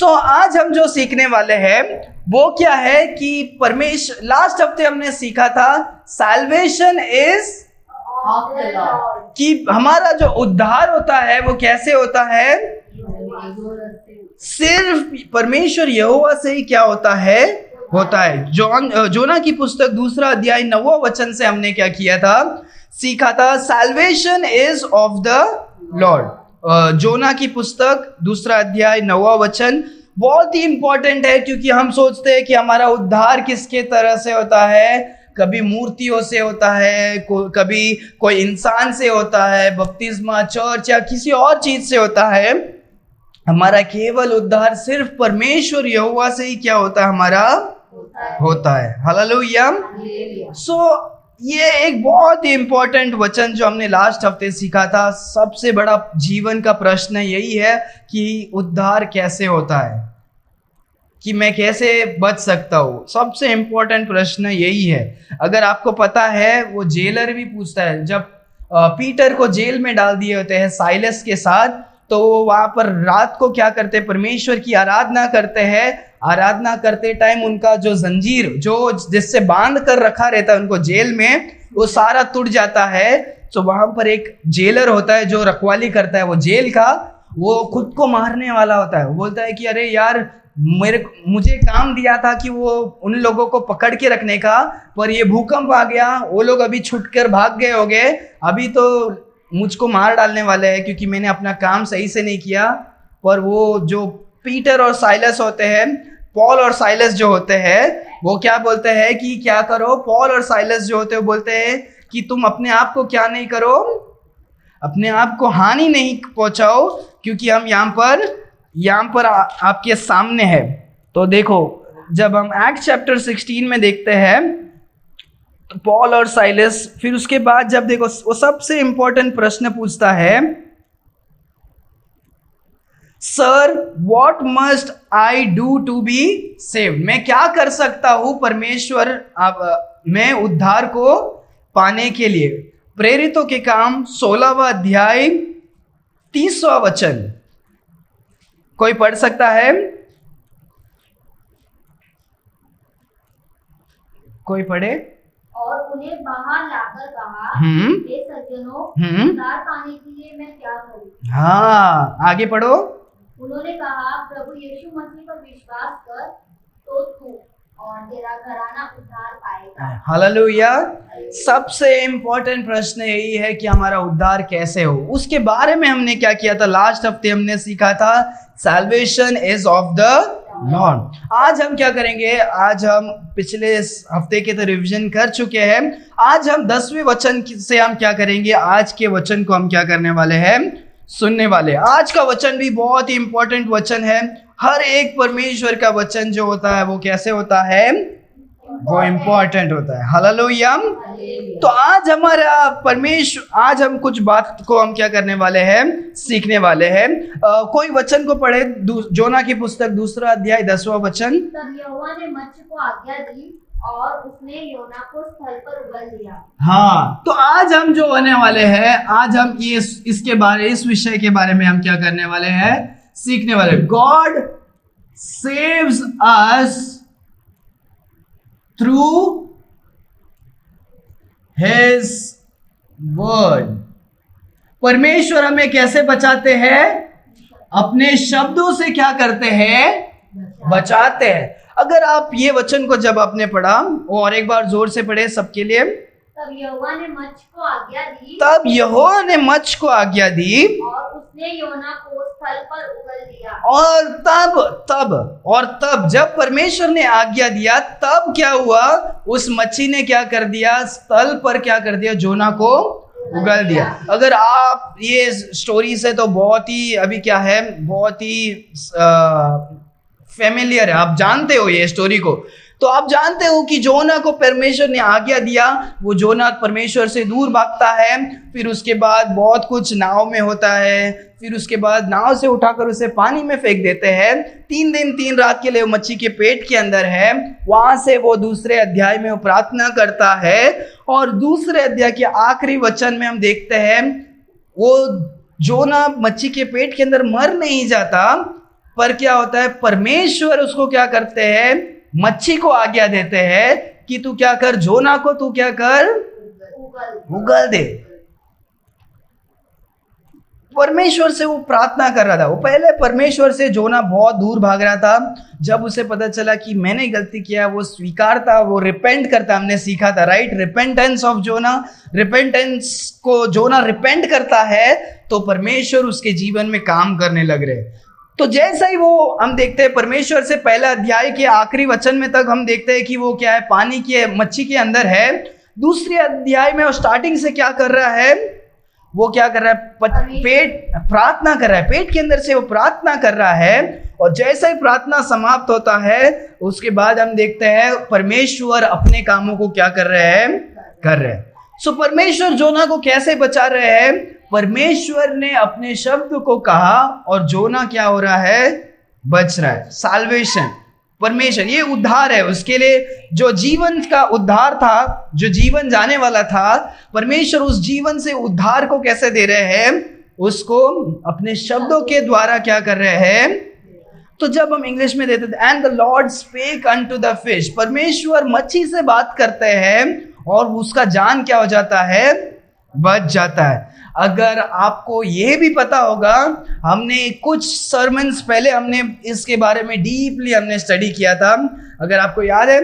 आज हम जो सीखने वाले हैं वो क्या है कि परमेश्वर, लास्ट हफ्ते हमने सीखा था salvation is of the Lord. कि हमारा जो उद्धार होता है वो कैसे होता है, सिर्फ परमेश्वर यहोवा से ही क्या होता है, जोना की पुस्तक 2 अध्याय 9 वचन से हमने क्या किया था, सीखा था salvation is of the lord. Jonah की पुस्तक 2 अध्याय 9 वचन बहुत ही इंपॉर्टेंट है, क्योंकि हम सोचते हैं कि हमारा उद्धार किसके तरह से होता है, कभी मूर्तियों से होता है, कभी कोई इंसान से होता है, बपतिस्मा, चर्च या किसी और चीज से होता है। हमारा केवल उद्धार सिर्फ परमेश्वर यहोवा से ही क्या होता है, हमारा होता है। हालेलुया। ये एक बहुत ही इंपॉर्टेंट वचन जो हमने लास्ट हफ्ते सीखा था। सबसे बड़ा जीवन का प्रश्न यही है कि उद्धार कैसे होता है, कि मैं कैसे बच सकता हूँ। सबसे इंपॉर्टेंट प्रश्न यही है। अगर आपको पता है, वो जेलर भी पूछता है, जब पीटर को जेल में डाल दिए होते हैं साइलस के साथ, तो वो वहां पर रात को क्या करते हैं, परमेश्वर की आराधना करते हैं। आराधना करते टाइम उनका जो जंजीर, जो जिससे बांध कर रखा रहता है उनको जेल में, वो सारा टूट जाता है। तो वहां पर एक जेलर होता है जो रखवाली करता है वो जेल का, वो खुद को मारने वाला होता है। वो बोलता है कि अरे यार, मुझे काम दिया था कि वो उन लोगों को पकड़ के रखने का, पर ये भूकंप आ गया, वो लोग अभी छुटकर भाग गए होंगे, अभी तो मुझको मार डालने वाले हैं क्योंकि मैंने अपना काम सही से नहीं किया। पर वो जो पीटर और साइलस होते हैं, पॉल और साइलस जो होते हैं, वो क्या बोलते हैं कि क्या करो, पॉल और साइलस जो होते हैं बोलते हैं कि तुम अपने आप को क्या नहीं करो, अपने आप को हानि नहीं पहुंचाओ, क्योंकि हम यहाँ पर आपके सामने है। तो देखो, जब हम एक्ट चैप्टर 16 में देखते हैं तो पॉल और साइलस, फिर उसके बाद जब देखो वो सबसे इंपॉर्टेंट प्रश्न पूछता है, sir what must I do to be saved, मैं क्या कर सकता हूं परमेश्वर मैं उद्धार को पाने के लिए। प्रेरितों के काम 16वां अध्याय 30वां वचन कोई पढ़ सकता है? कोई पढ़े? और उन्हें बाहर लाकर कहा, हे सज्जनों, उद्धार पाने के लिए मैं क्या करूं? हाँ, आगे पढ़ो। उन्होंने कहा, प्रभु यीशु मसीह पर विश्वास कर तो तू और तेरा घराना उद्धार पाएगा। हालेलुया। सबसे इंपॉर्टेंट प्रश्न यही है कि हमारा उद्धार कैसे हो। उसके बारे में हमने क्या किया था, लास्ट हफ्ते हमने सीखा था salvation is of the Lord. आज हम क्या करेंगे, आज हम पिछले हफ्ते के तो रिवीजन कर चुके हैं। आज हम 10वें वचन से हम क्या करेंगे, आज के वचन को हम क्या करने वाले हैं, सुनने वाले। आज का वचन भी बहुत ही इंपॉर्टेंट वचन है। हर एक परमेश्वर का वचन जो होता है वो कैसे होता है, वो इंपॉर्टेंट होता है। हालेलुया। तो आज हमारा परमेश्वर, आज हम कुछ बात को हम क्या करने वाले हैं, सीखने वाले हैं। कोई वचन को पढ़े, जोना की पुस्तक 2 अध्याय 10वां वचन। तब यहोवा ने मच्छी को आज्ञा दी और उसने योना को स्थल पर उगल दिया। हाँ, तो आज हम जो होने वाले हैं, आज हम इस विषय के बारे में हम क्या करने वाले हैं, सीखने वाले। God saves us through his word. परमेश्वर हमें कैसे बचाते हैं, अपने शब्दों से क्या करते हैं, बचाते हैं। अगर आप ये वचन को जब आपने पढ़ा, और एक बार जोर से पढ़े सबके लिए। तब यहोवा ने मच्छी को आज्ञा दी, तब यहोवा ने मच्छी को आज्ञा दी और उसने योना को स्थल पर उगल दिया। और तब जब परमेश्वर ने आज्ञा दिया, तब क्या हुआ, उस मच्छी ने क्या कर दिया, स्थल पर क्या कर दिया, जोना को उगल दिया। अगर आप ये स्टोरी से तो बहुत ही अभी क्या है, बहुत ही फेमिलियर है, आप जानते हो ये स्टोरी को। तो आप जानते हो कि जोना को परमेश्वर ने आज्ञा दिया, वो जोना परमेश्वर से दूर भागता है। फिर उसके बाद बहुत कुछ नाव में होता है, फिर उसके बाद नाव से उठाकर उसे पानी में फेंक देते हैं। 3 दिन 3 रात के लिए वो मच्छी के पेट के अंदर है। वहां से वो दूसरे अध्याय में वो प्रार्थना करता है, और दूसरे अध्याय के आखिरी वचन में हम देखते हैं वो जोना मच्छी के पेट के अंदर मर नहीं जाता, पर क्या होता है, परमेश्वर उसको क्या करते हैं, मच्छी को आज्ञा देते हैं कि तू क्या कर, जोना को तू क्या कर, उगल दे। परमेश्वर से वो प्रार्थना कर रहा था। वो पहले परमेश्वर से जोना बहुत दूर भाग रहा था। जब उसे पता चला कि मैंने गलती किया, वो स्वीकारता, वो रिपेंट करता। हमने सीखा था, right, repentance of Jonah. Repentance को जोना रिपेंट करता है तो परमेश्वर उसके जीवन में काम करने लग रहे। तो जैसा ही वो हम देखते हैं परमेश्वर से, पहला अध्याय के आखिरी वचन में तक हम देखते हैं कि वो क्या है, पानी के मच्छी के अंदर है। दूसरे अध्याय में वो स्टार्टिंग से क्या कर रहा है, वो क्या कर रहा है, पेट प्रार्थना कर रहा है, पेट के अंदर से वो प्रार्थना कर रहा है। और जैसे ही प्रार्थना समाप्त होता है उसके बाद हम देखते हैं परमेश्वर अपने कामों को क्या कर रहे हैं, कर रहे हैं। सो परमेश्वर जोना को कैसे बचा रहे हैं, परमेश्वर ने अपने शब्द को कहा और जोना क्या हो रहा है, बच रहा है। साल्वेशन, परमेश्वर, ये उद्धार है। उसके लिए जो जीवन का उद्धार था, जो जीवन जाने वाला था, परमेश्वर उस जीवन से उद्धार को कैसे दे रहे हैं, उसको अपने शब्दों के द्वारा क्या कर रहे हैं। तो जब हम इंग्लिश में देते थे, and the Lord spake unto the fish, परमेश्वर मच्छी से बात करते हैं और उसका जान क्या हो जाता है, बच जाता है। अगर आपको ये भी पता होगा, हमने कुछ सर्मन्स पहले हमने इसके बारे में डीपली हमने स्टडी किया था। अगर आपको याद है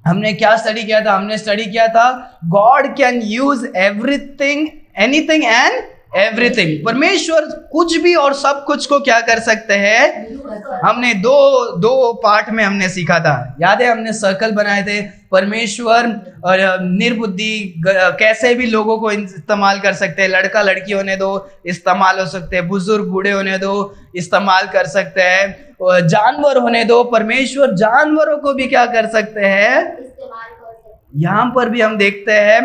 हमने क्या स्टडी किया था, हमने स्टडी किया था God can use everything, anything and everything. परमेश्वर कुछ भी और सब कुछ को क्या कर सकते हैं। हमने दो पार्ट में हमने सीखा था, याद है, हमने सर्कल बनाए थे। परमेश्वर और निर्बुद्धि कैसे भी लोगों को इस्तेमाल कर सकते हैं, लड़का लड़की होने दो इस्तेमाल हो सकते हैं, बुजुर्ग बूढ़े होने दो इस्तेमाल कर सकते हैं, जानवर होने दो, परमेश्वर जानवरों को भी क्या कर सकते हैं, यहाँ पर भी हम देखते हैं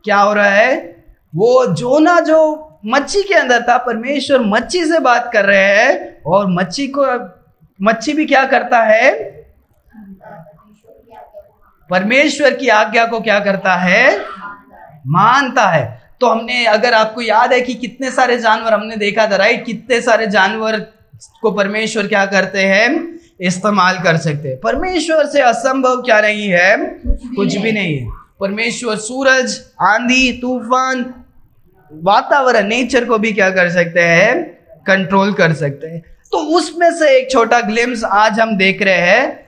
क्या हो रहा है। वो जोना जो मच्छी के अंदर था, परमेश्वर मच्छी से बात कर रहे हैं और मच्छी भी क्या करता है, परमेश्वर की आज्ञा को क्या करता है, मानता है। तो हमने, अगर आपको याद है कि कितने सारे जानवर हमने देखा था, राइट, कितने सारे जानवर को परमेश्वर क्या करते हैं, इस्तेमाल कर सकते हैं। परमेश्वर से असंभव क्या नहीं है, कुछ भी नहीं है। परमेश्वर सूरज, आंधी, तूफान, वातावरण, नेचर को भी क्या कर सकते हैं, कंट्रोल कर सकते हैं। तो उसमें से एक छोटा ग्लिम्स आज हम देख रहे हैं।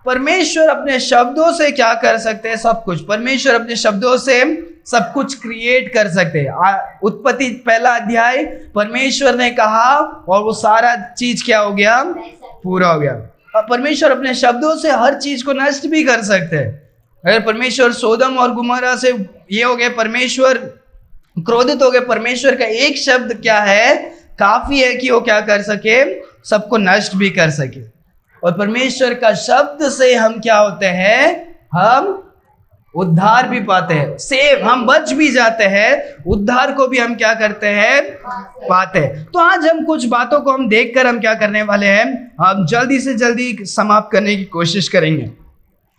परमेश्वर अपने शब्दों से क्या कर सकते हैं, सब कुछ। परमेश्वर अपने शब्दों से सब कुछ क्रिएट कर सकते हैं। उत्पत्ति पहला अध्याय, परमेश्वर ने कहा और वो सारा चीज क्या हो गया, पूरा हो गया। और परमेश्वर अपने शब्दों से हर चीज को नष्ट भी कर सकते हैं। अगर परमेश्वर सोदम और गुमोरा से ये हो गए, परमेश्वर क्रोधित हो गए, परमेश्वर का एक शब्द क्या है, काफी है कि वो क्या कर सके, सबको नष्ट भी कर सके। और परमेश्वर का शब्द से हम क्या होते हैं, हम उद्धार भी पाते हैं, सेव, हम बच भी जाते हैं, उद्धार को भी हम क्या करते हैं, पाते हैं। तो आज हम कुछ बातों को हम देखकर हम क्या करने वाले हैं, हम जल्दी से जल्दी समाप्त करने की कोशिश करेंगे।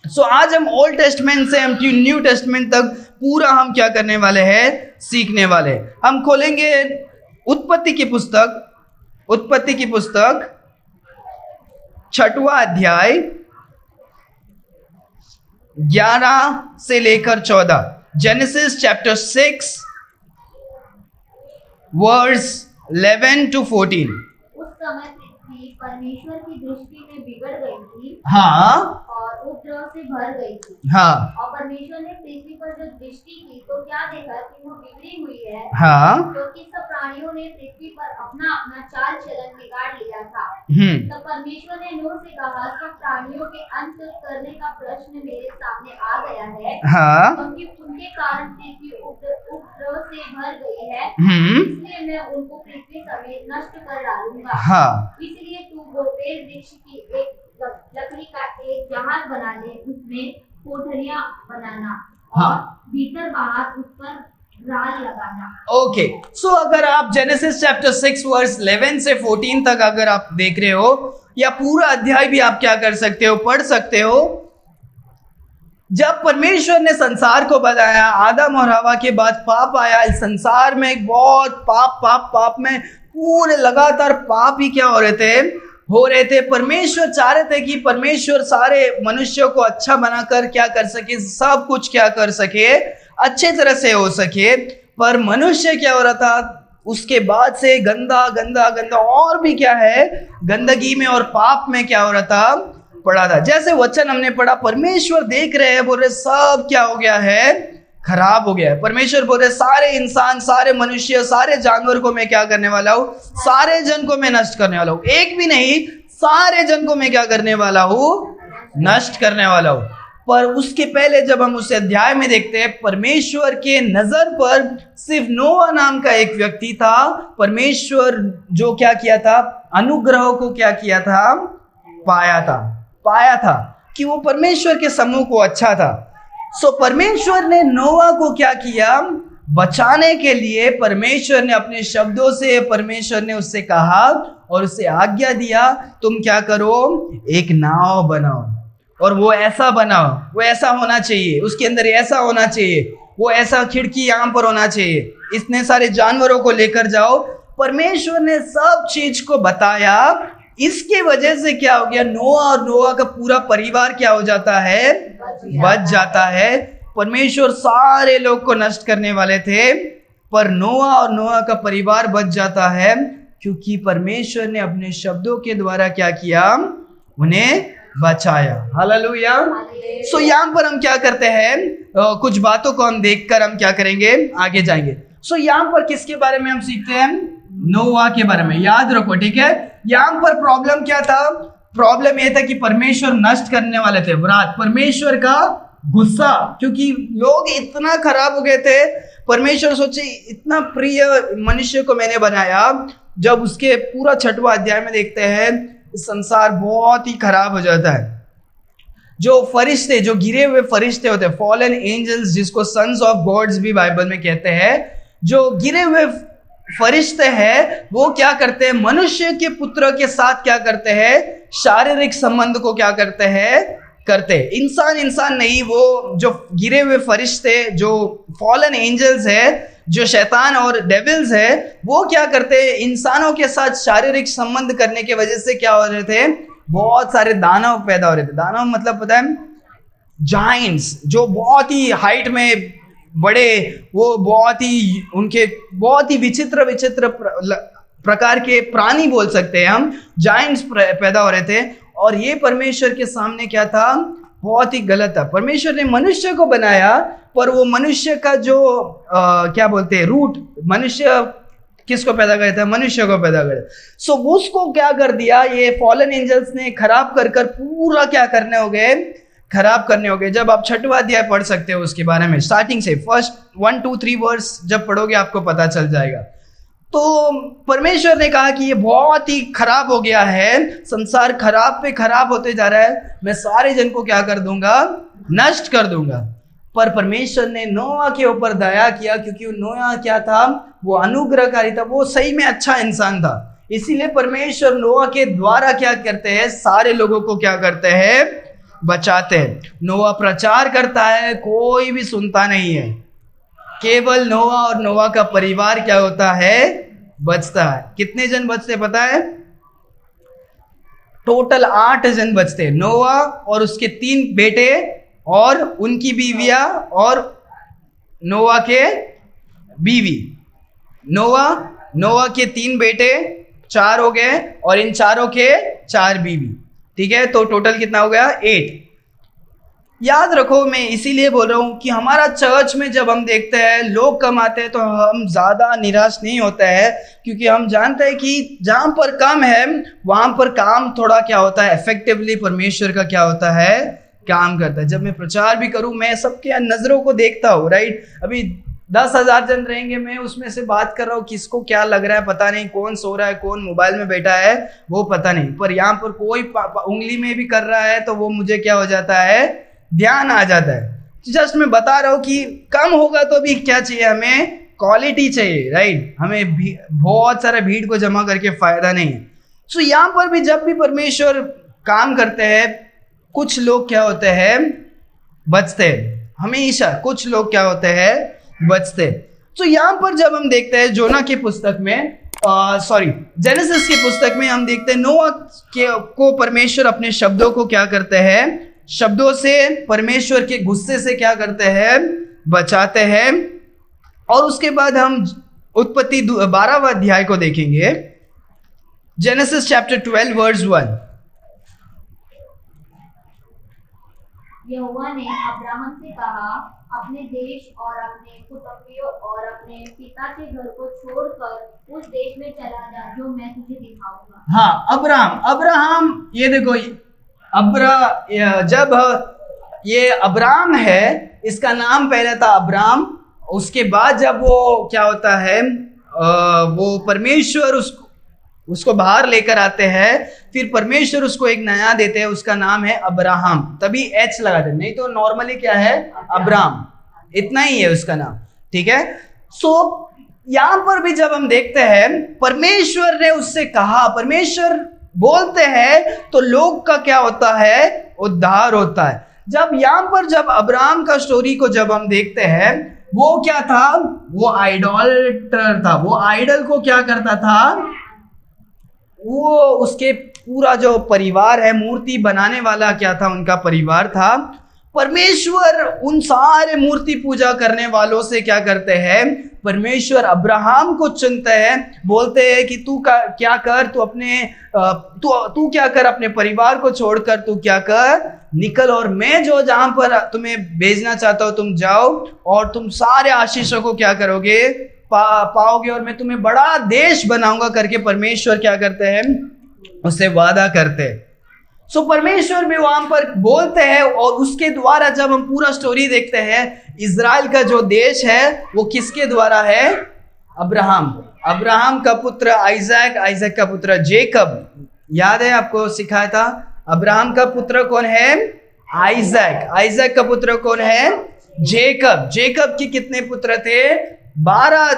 सो आज हम ओल्ड टेस्टमेंट से हम न्यू टेस्टमेंट तक पूरा हम क्या करने वाले हैं, सीखने वाले हैं। हम खोलेंगे उत्पत्ति की पुस्तक 6वां अध्याय 11 से लेकर 14, जेनेसिस चैप्टर 6 वर्स 11 to 14। उस समय पृथ्वी परमेश्वर की दृष्टि में बिगड़ गई थी, हाँ, और उपद्रव से भर गई थी। हाँ, और परमेश्वर ने पृथ्वी पर जो दृष्टि की तो क्या देखा कि वो बिगड़ी हुई है, हाँ, क्योंकि सब प्राणियों ने पृथ्वी पर अपना अपना चाल चलन बिगाड़ लिया था। तब परमेश्वर ने नूह से कहा, सब प्राणियों के अंत करने का प्रश्न मेरे सामने आ गया है, हाँ, क्योंकि उनके कारण पृथ्वी उपद्रव से भर गई है, इसलिए मैं उनको पृथ्वी समेत नष्ट कर डालूंगा। हाँ, इसलिए तू बोपेर वृक्ष की एक लकड़ी का एक जहाज बना ले, उसमें कोठरियां बनाना और भीतर बाहर उस पर राल लगाना। ओके, सो अगर आप जेनेसिस चैप्टर 6 वर्स 11 से 14 तक अगर आप देख रहे हो, या पूरा अध्याय भी आप क्या कर सकते हो, पढ़ सकते हो। जब परमेश्वर ने संसार को बनाया, आदम और हवा के बाद पाप आया इस संसार में, एक बहुत पाप में पूरे लगातार पाप ही क्या हो रहे थे, हो रहे थे। परमेश्वर चाह रहे थे कि परमेश्वर सारे मनुष्यों को अच्छा बनाकर क्या कर सके, सब कुछ क्या कर सके, अच्छे तरह से हो सके। पर मनुष्य क्या हो रहा था, उसके बाद से गंदा गंदा गंदा और भी क्या है, गंदगी में और पाप में क्या हो रहा था, पड़ा था। जैसे वचन हमने पढ़ा, परमेश्वर देख रहे हैं, बोल रहे सब क्या हो गया है, खराब हो गया है। परमेश्वर बोल रहे सारे इंसान, सारे मनुष्य, सारे जानवर को मैं क्या करने वाला हूँ, सारे जन को मैं नष्ट करने वाला हूँ। एक भी नहीं, सारे जन को मैं क्या करने वाला हूँ, नष्ट करने वाला हूँ। पर उसके पहले जब हम उस अध्याय में देखते हैं, परमेश्वर के नजर पर सिर्फ नोआ नाम का एक व्यक्ति था। परमेश्वर जो क्या किया था, अनुग्रह को क्या किया था, पाया था कि वो परमेश्वर के समूह को अच्छा था। सो परमेश्वर ने नोआ को क्या किया, बचाने के लिए परमेश्वर ने अपने शब्दों से, परमेश्वर ने उससे कहा और उससे आज्ञा दिया, तुम क्या करो, एक नाव बनाओ और वो ऐसा बनाओ, वो ऐसा होना चाहिए, उसके अंदर ऐसा होना चाहिए, वो ऐसा खिड़की यहाँ पर होना चाहिए, इतने सारे जानवरों को लेकर जाओ। परमेश्वर ने सब चीज को बताया। इसके वजह से क्या हो गया, नोआ और नोआ का पूरा परिवार क्या हो जाता है, बच जाता है। परमेश्वर सारे लोग को नष्ट करने वाले थे, पर नोआ और नोआ का परिवार बच जाता है, क्योंकि परमेश्वर ने अपने शब्दों के द्वारा क्या किया, उन्हें बचाया। हालेलुया। सो यहाँ पर हम क्या करते हैं, कुछ बातों को हम देखकर हम क्या करेंगे, आगे जाएंगे। सो यहाँ पर किसके बारे में हम सीखते हैं, नोआ के बारे में। याद रखो, ठीक है। यहाँ पर प्रॉब्लम क्या था, प्रॉब्लम यह था कि परमेश्वर नष्ट करने वाले थे, वरात, परमेश्वर का गुस्सा, क्योंकि लोग इतना खराब हो गए थे। परमेश्वर सोचे इतना प्रिय मनुष्य को मैंने बनाया। जब उसके पूरा 6वां अध्याय में देखते हैं, संसार बहुत ही खराब हो जाता है। जो फरिश्ते, जो गिरे हुए फरिश्ते होते हैं, फॉलन एंजल्स, जिसको सन्स ऑफ गॉड्स भी बाइबल में कहते हैं, जो गिरे हुए फरिश्ते हैं, वो क्या करते हैं, मनुष्य के पुत्र के साथ क्या करते हैं, शारीरिक संबंध को क्या करते हैं, इंसान नहीं, वो जो गिरे हुए फरिश्ते, जो फॉलन एंजल्स है, जो शैतान और डेविल्स है, वो क्या करते हैं, इंसानों के साथ शारीरिक संबंध करने के वजह से क्या हो रहे थे, बहुत सारे दानव पैदा हो रहे थे। दानव मतलब पता है, जाइंट्स, जो बहुत ही हाइट में बड़े, वो बहुत ही उनके बहुत ही विचित्र प्रकार के प्राणी बोल सकते हैं हम, जाइंट्स पैदा हो रहे थे। और ये परमेश्वर के सामने क्या था, बहुत ही गलत था। परमेश्वर ने मनुष्य को बनाया, पर वो मनुष्य का जो क्या बोलते हैं, रूट, मनुष्य किसको पैदा करता है, मनुष्य को पैदा करता है। सो उसको क्या कर दिया, ये फॉलन एंजल्स ने खराब कर पूरा क्या करने हो गए, खराब करने हो गए। जब आप 6वां अध्याय पढ़ सकते हो उसके बारे में, स्टार्टिंग से फर्स्ट 1 2 3 वर्स जब पढ़ोगे आपको पता चल जाएगा। तो परमेश्वर ने कहा कि ये बहुत ही खराब हो गया है, संसार खराब पे खराब होते जा रहा है, मैं सारे जन को क्या कर दूंगा, नष्ट कर दूंगा। पर परमेश्वर ने नोआ के ऊपर दया किया, क्योंकि नोआ क्या था, वो अनुग्रहकारी था, वो सही में अच्छा इंसान था। इसीलिए परमेश्वर नोआ के द्वारा क्या करते हैं, सारे लोगों को क्या करते हैं, बचाते हैं। नोआ प्रचार करता है, कोई भी सुनता नहीं है, केवल नोआ और नोआ का परिवार क्या होता है, बचता है। कितने जन बचते पता है, टोटल 8 जन बचते। नोआ और उसके 3 बेटे और उनकी बीवियां और नोआ के बीवी। नोआ के 3 बेटे, 4 हो गए, और इन चारों के 4 बीवी, ठीक है। तो टोटल कितना हो गया, 8। याद रखो, मैं इसीलिए बोल रहा हूँ कि हमारा चर्च में जब हम देखते हैं लोग कम आते हैं, तो हम ज़्यादा निराश नहीं होते हैं, क्योंकि हम जानते हैं कि जहाँ पर कम है वहाँ पर काम थोड़ा क्या होता है, इफेक्टिवली परमेश्वर का क्या होता है, काम करता है। जब मैं प्रचार भी करूँ, मैं सबके नज़रों को देखता हूँ, राइट। अभी 10,000 जन रहेंगे, मैं उसमें से बात कर रहा हूँ, किसको क्या लग रहा है पता नहीं, कौन सो रहा है, कौन मोबाइल में बैठा है वो पता नहीं, पर यहाँ पर कोई उंगली में भी कर रहा है तो वो मुझे क्या हो जाता है, ध्यान आ जाता है। जस्ट मैं बता रहा हूँ कि कम होगा तो भी क्या चाहिए, हमें क्वालिटी चाहिए, राइट। हमें बहुत सारा भीड़ को जमा करके फायदा नहीं है। सो यहाँ पर भी जब भी परमेश्वर काम करते हैं, कुछ लोग क्या होते हैं, बचते हैं। हमेशा कुछ लोग क्या होते हैं, बचते। तो यहाँ पर जब हम देखते हैं जोना की पुस्तक में जेनेसिस की पुस्तक में हम देखते हैं नोआ को परमेश्वर अपने शब्दों को क्या करते हैं, शब्दों से परमेश्वर के गुस्से से क्या करते हैं, बचाते हैं। और उसके बाद हम उत्पत्ति 12वां अध्याय को देखेंगे, जेनेसिस चैप्टर 12 वर्स 1। यहोवा ने अब्राहम से कहा, अपने देश और अपने कुटुंबियों और अपने पिता के घर को छोड़कर उस देश में चला जा जो मैं तुझे दिखाऊंगा। हाँ, अब्राहम ये देखो, जब ये अब्राम है, इसका नाम पहले था अब्राम। उसके बाद जब वो क्या होता है, वो परमेश्वर उसको बाहर लेकर आते हैं, फिर परमेश्वर उसको एक नया देते हैं, उसका नाम है अब्राहम। तभी एच लगाते हैं, नहीं तो नॉर्मली क्या है, अब्राम, इतना ही है उसका नाम। ठीक है। सो यहां पर भी जब हम देखते हैं परमेश्वर ने उससे कहा, परमेश्वर बोलते हैं तो लोग का क्या होता है, उद्धार होता है। जब यहां पर जब अब्राहम का स्टोरी को जब हम देखते हैं, वो क्या था, वो आइडोलेटर था। वो आइडल को क्या करता था, वो उसके पूरा जो परिवार है, मूर्ति बनाने वाला क्या था, उनका परिवार था। परमेश्वर उन सारे मूर्ति पूजा करने वालों से क्या करते हैं, परमेश्वर अब्राहम को चुनते हैं, बोलते हैं कि तू क्या कर, तू क्या कर, अपने परिवार को छोड़कर तू क्या कर, निकल, और मैं जो जहां पर तुम्हें भेजना चाहता हूं तुम जाओ, और तुम सारे आशीषों को क्या करोगे, पाओगे, और मैं तुम्हें बड़ा देश बनाऊंगा करके परमेश्वर क्या करते हैं, उससे वादा करते हैं। सो परमेश्वर भी वहां पर बोलते हैं, और उसके द्वारा जब हम पूरा स्टोरी देखते हैं, इज़राइल का जो देश है वो किसके द्वारा है, अब्राहम का पुत्र आइजैक का पुत्र जेकब। याद है, आपको सिखाया था, अब्राहम का पुत्र कौन है, आइजैक का पुत्र कौन है, जेकब के कितने पुत्र थे, 12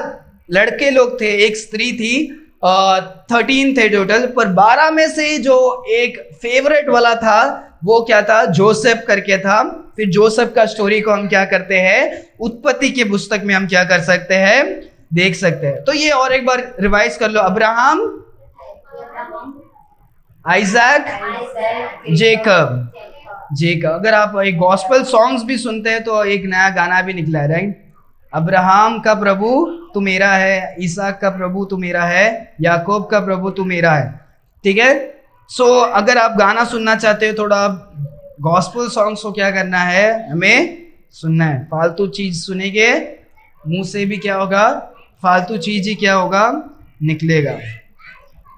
लड़के लोग थे, एक स्त्री थी, 13 थे टोटल, पर 12 में से जो एक फेवरेट वाला था वो क्या था, जोसेफ करके था। फिर जोसेफ का स्टोरी को हम क्या करते हैं, उत्पत्ति की पुस्तक में हम क्या कर सकते हैं, देख सकते हैं। तो ये और एक बार रिवाइज कर लो, अब्राहम, आइजैक, जेकब। अगर आप एक गॉस्पेल सॉन्ग्स भी सुनते हैं तो एक नया गाना भी निकला है, राइट। अब्राहम का प्रभु तू मेरा है, इसहाक का प्रभु तू मेरा है, याकूब का प्रभु तू मेरा है। ठीक है। सो अगर आप गाना सुनना चाहते हो, थोड़ा गॉस्पेल सॉन्ग्स को क्या करना है, हमें सुनना है। फालतू चीज सुनेंगे, मुंह से भी क्या होगा, फालतू चीज ही क्या होगा, निकलेगा।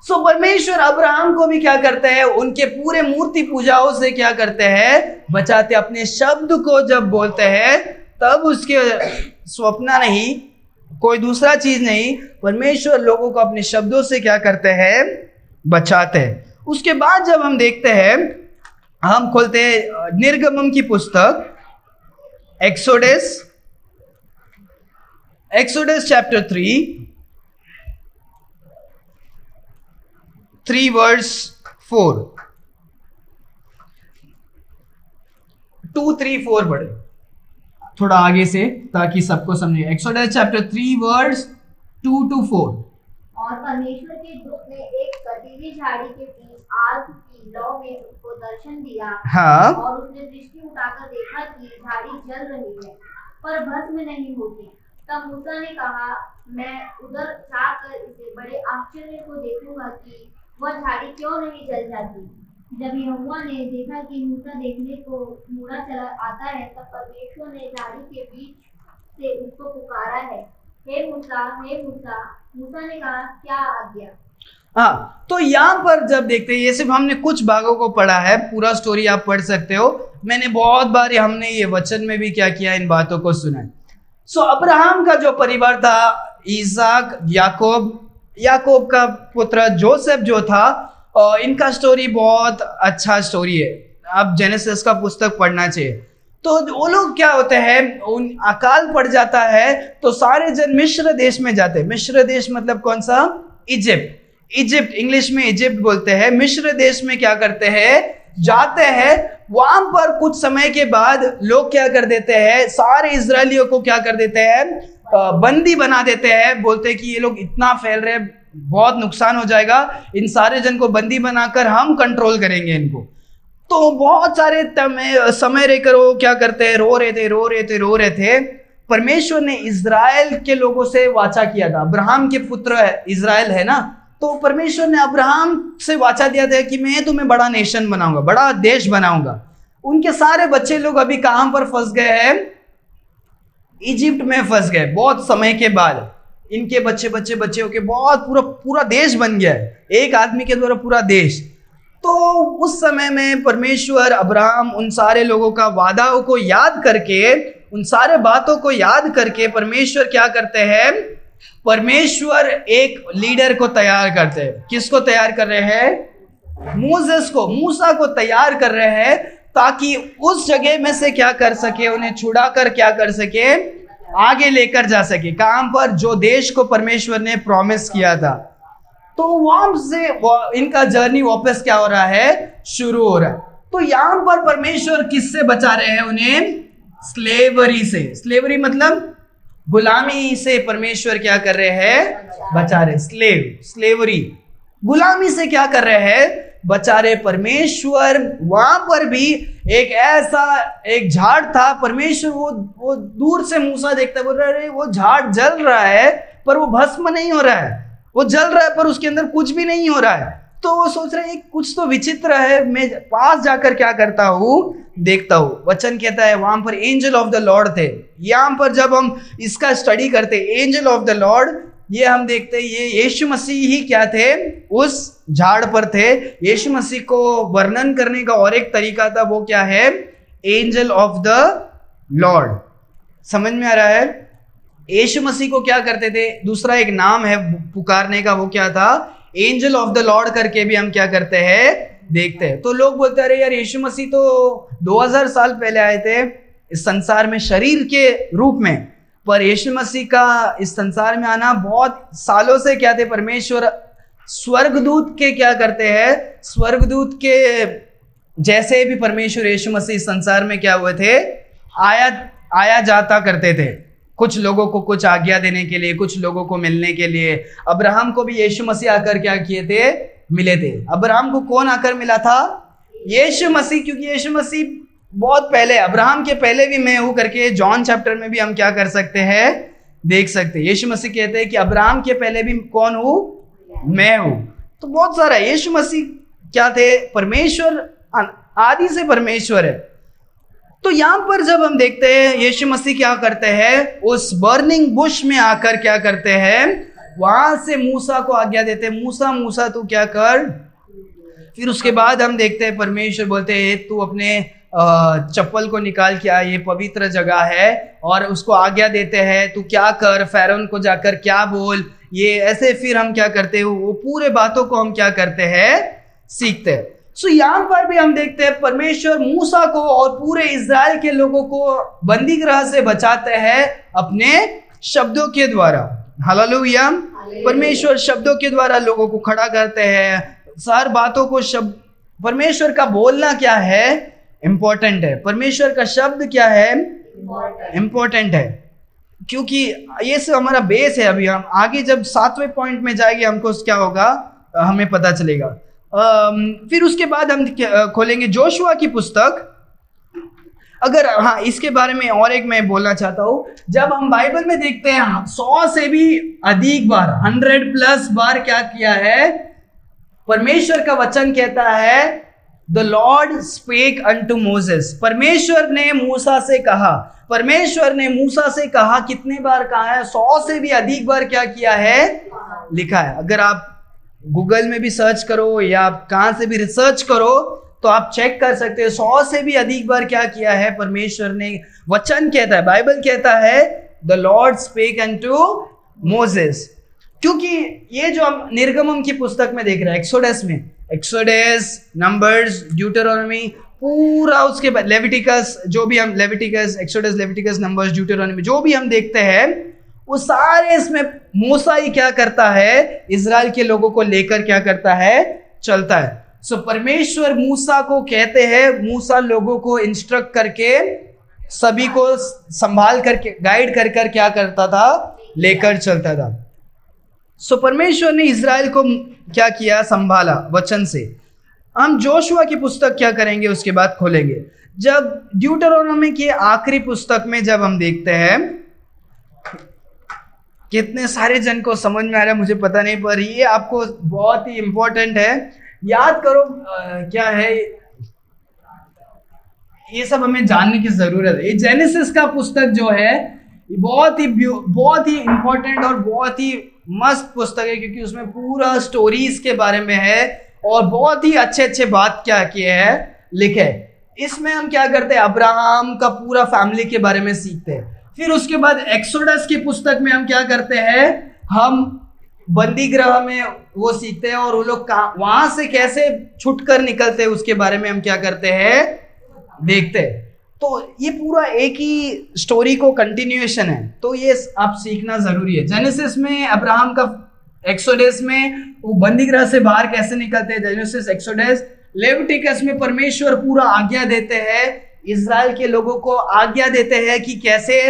सो परमेश्वर अब्राहम को भी क्या करते हैं, उनके पूरे मूर्ति पूजाओं से क्या करते हैं, बचाते। अपने शब्द को जब बोलते हैं तब उसके स्वप्न नहीं, कोई दूसरा चीज नहीं, परमेश्वर लोगों को अपने शब्दों से क्या करते हैं, बचाते हैं। उसके बाद जब हम देखते हैं, हम खोलते हैं निर्गमन की पुस्तक, एक्सोडस चैप्टर 3 वर्स 4, 2, 3, 4 पढ़े थोड़ा आगे से ताकि सबको समझे। Exodus chapter 3 verse 2 to 4। और परमेश्वर के दूत ने एक कटीली झाड़ी के बीच आग की लौ में उसको दर्शन दिया। हाँ। और उसने दृष्टि उठाकर देखा कि झाड़ी जल रही है पर भस्म नहीं होती। तब मूसा ने कहा, मैं उधर जाकर इसे बड़े आश्चर्य को देखूंगा कि वह झाड़ी क्यों नहीं जल जाती। जब यहोवा ने देखा कि मूसा देखने को मुड़ा चला आता है, तब परमेश्वर ने झाड़ी के बीच से उसको पुकारा है, हे मूसा, हे मूसा। मूसा ने कहा, क्या आज्ञा। हाँ, तो यहाँ पर जब देखते हैं, ये सिर्फ हमने कुछ भागों को पढ़ा है, पूरा स्टोरी आप पढ़ सकते हो। मैंने बहुत बार हमने ये वचन में भी क्या किया, इन बातों को सुना है। सो अब्राहम का जो परिवार था, इसहाक, याकूब का पुत्र जोसेफ जो था, इनका स्टोरी बहुत अच्छा स्टोरी है। आप जेनेसिस का पुस्तक पढ़ना चाहिए। तो वो लोग क्या होते हैं, उन अकाल पड़ जाता है तो सारे जन मिस्र देश में जाते हैं। मिस्र देश मतलब कौन सा, इजिप्ट, इंग्लिश में इजिप्ट बोलते हैं। मिस्र देश में क्या करते हैं, जाते हैं। वहां पर कुछ समय के बाद लोग क्या कर देते हैं, सारे इजरायलियों को क्या कर देते हैं, बंदी बना देते हैं, बोलते हैं कि ये लोग इतना फैल रहे हैं, बहुत नुकसान हो जाएगा, इन सारे जन को बंदी बनाकर हम कंट्रोल करेंगे इनको। तो बहुत सारे समय रहकर वो क्या करते हैं, रो रहे थे। परमेश्वर ने इज़राइल के लोगों से वाचा किया था, अब्राहम के पुत्र इज़राइल है ना, तो परमेश्वर ने अब्राहम से वाचा दिया था कि मैं तुम्हें बड़ा नेशन बनाऊंगा, बड़ा देश बनाऊंगा। उनके सारे बच्चे लोग अभी कहां पर फंस गए हैं, इजिप्ट में फंस गए। बहुत समय के बाद इनके बच्चे होके बहुत पूरा देश बन गया है, एक आदमी के द्वारा पूरा देश। तो उस समय में परमेश्वर अब्राहम उन सारे लोगों का वादाओं को याद करके, उन सारे बातों को याद करके परमेश्वर क्या करते हैं, परमेश्वर एक लीडर को तैयार करते हैं। किसको तैयार कर रहे हैं? मूसा को तैयार कर रहे हैं, ताकि उस जगह में से क्या कर सके, उन्हें छुड़ाकर क्या कर सके, आगे लेकर जा सके, काम पर जो देश को परमेश्वर ने प्रॉमिस किया था। तो वहां से इनका जर्नी वापस क्या हो रहा है, शुरू हो रहा है। तो यहां पर परमेश्वर किससे बचा रहे हैं उन्हें? स्लेवरी से। स्लेवरी मतलब गुलामी से परमेश्वर क्या कर रहे हैं, बचा रहे। स्लेवरी, गुलामी से क्या कर रहे हैं, बचा रहे परमेश्वर। वहां पर भी एक झाड़ था, परमेश्वर वो दूर से मूसा देखता है, बोल रहा है वो झाड़ जल रहा है पर वो भस्म नहीं हो रहा है, वो जल रहा है पर उसके अंदर कुछ भी नहीं हो रहा है। तो वो सोच रहे हैं कुछ तो विचित्र है, मैं पास जाकर क्या करता हूँ, देखता हूँ। वचन कहता है वहां पर एंजल ऑफ द लॉर्ड थे। यहाँ पर जब हम इसका स्टडी करते, एंजल ऑफ द लॉर्ड, ये हम देखते हैं ये यीशु मसीह ही क्या थे, उस झाड़ पर थे। यीशु मसीह को वर्णन करने का और एक तरीका था, वो क्या है, एंजल ऑफ द लॉर्ड। समझ में आ रहा है? यीशु मसीह को क्या करते थे, दूसरा एक नाम है पुकारने का, वो क्या था, एंजल ऑफ द लॉर्ड करके भी हम क्या करते हैं, देखते हैं। तो लोग बोलते हैं अरे यार यीशु मसीह तो 2000 साल पहले आए थे इस संसार में शरीर के रूप में, पर यीशु मसीह का इस संसार में आना बहुत सालों से क्या थे, परमेश्वर स्वर्गदूत के क्या करते हैं, स्वर्गदूत के जैसे भी परमेश्वर यीशु मसीह इस संसार में क्या हुए थे, आया जाता करते थे। कुछ लोगों को कुछ आज्ञा देने के लिए, कुछ लोगों को मिलने के लिए। अब्राहम को भी यीशु मसीह आकर क्या किए थे, मिले थे। अब्राहम को कौन आकर मिला था, यीशु मसीह, क्योंकि यीशु मसीह बहुत पहले, अब्राहम के पहले भी मैं हूं करके जॉन चैप्टर में भी हम क्या कर सकते हैं, देख सकते हैं। यीशु मसीह कहते हैं कि अब्राहम के पहले भी कौन हूं, मैं हूं। तो बहुत सारा यीशु मसीह क्या थे, परमेश्वर, आदि से परमेश्वर है। तो यहां पर जब हम देखते हैं यीशु मसीह क्या करते हैं, उस बर्निंग बुश में आकर क्या करते हैं, वहां से मूसा को आज्ञा देते हैं, मूसा तू क्या कर। फिर उसके बाद हम देखते हैं परमेश्वर बोलते हैं तू अपने चप्पल को निकाल के आ, ये पवित्र जगह है, और उसको आज्ञा देते हैं तू क्या कर, फ़ाराओन को जाकर क्या बोल, ये ऐसे। फिर हम क्या करते हैं, वो पूरे बातों को हम क्या करते हैं, सीखते हैं। सो यहाँ पर भी हम देखते हैं परमेश्वर मूसा को और पूरे इज़राइल के लोगों को बंदी गृह से बचाते हैं अपने शब्दों के द्वारा। हालेलुया। परमेश्वर शब्दों के द्वारा लोगों को खड़ा करते हैं। हर बातों को परमेश्वर का बोलना क्या है, इंपॉर्टेंट है। परमेश्वर का शब्द क्या है, इंपॉर्टेंट है, क्योंकि ये सब हमारा बेस है। अभी हम आगे जब 7वें पॉइंट में जाएंगे हमको क्या होगा, हमें पता चलेगा। फिर उसके बाद हम खोलेंगे जोशुआ की पुस्तक। अगर हाँ, इसके बारे में और एक मैं बोलना चाहता हूँ, जब हम बाइबल में देखते हैं 100 से भी अधिक बार, 100+ बार क्या किया है, परमेश्वर का वचन कहता है the Lord spake unto Moses. परमेश्वर ने मूसा से कहा, परमेश्वर ने मूसा से कहा, कितने बार कहा है, 100 से भी अधिक बार क्या किया है, लिखा है। अगर आप गूगल में भी सर्च करो या आप कहाँ से भी रिसर्च करो तो आप चेक कर सकते हो, 100 से भी अधिक बार क्या किया है परमेश्वर ने। वचन कहता है, बाइबल कहता है the Lord spake unto Moses. क्योंकि ये जो हम निर्गमम की पुस्तक में देख रहे हैं, एक्सोडस में, एक्सोडस, नंबर्स, ड्यूटरोनॉमी, पूरा उसके बाद लेविटिकस, जो भी हम लेविटिकस, एक्सोडस, लेविटिकस, नंबर्स, ड्यूटरोनॉमी जो भी हम देखते हैं, वो सारे इसमें मूसा ही क्या करता है, इज़राइल के लोगों को लेकर क्या करता है, चलता है। सो परमेश्वर मूसा को कहते हैं, मूसा लोगों को इंस्ट्रक्ट करके सभी को संभाल करके गाइड कर कर क्या करता था, लेकर चलता था। सो परमेश्वर ने इज़राइल को क्या किया, संभाला वचन से। हम जोशुआ की पुस्तक क्या करेंगे, उसके बाद खोलेंगे। जब ड्यूटरोनोमी की आखिरी पुस्तक में जब हम देखते हैं, कितने सारे जन को समझ में आ रहा है मुझे पता नहीं, पर ये आपको बहुत ही इंपॉर्टेंट है, याद करो क्या है ये सब हमें जानने की जरूरत है। ये जेनेसिस का पुस्तक जो है बहुत ही इंपॉर्टेंट और बहुत ही मस्त पुस्तक है, क्योंकि उसमें पूरा स्टोरीज के बारे में है और बहुत ही अच्छे अच्छे बात क्या किए हैं, लिखे। इसमें हम क्या करते हैं, अब्राहम का पूरा फैमिली के बारे में सीखते हैं। फिर उसके बाद एक्सोडस की पुस्तक में हम क्या करते हैं, हम बंदी गृह में वो सीखते हैं और वो लोग वहां से कैसे छुटकर निकलते हैं उसके बारे में हम क्या करते हैं, देखते हैं। तो ये पूरा एक ही स्टोरी को कंटिन्यूएशन है, तो ये आप सीखना जरूरी है। जेनेसिस में अब्राहम का, एक्सोडस में वो बंदी गृह से बाहर कैसे निकलते हैं, जेनेसिस एक्सोडस। लेविटिकस में परमेश्वर पूरा आज्ञा देते हैं, इज़राइल के लोगों को आज्ञा देते हैं कि कैसे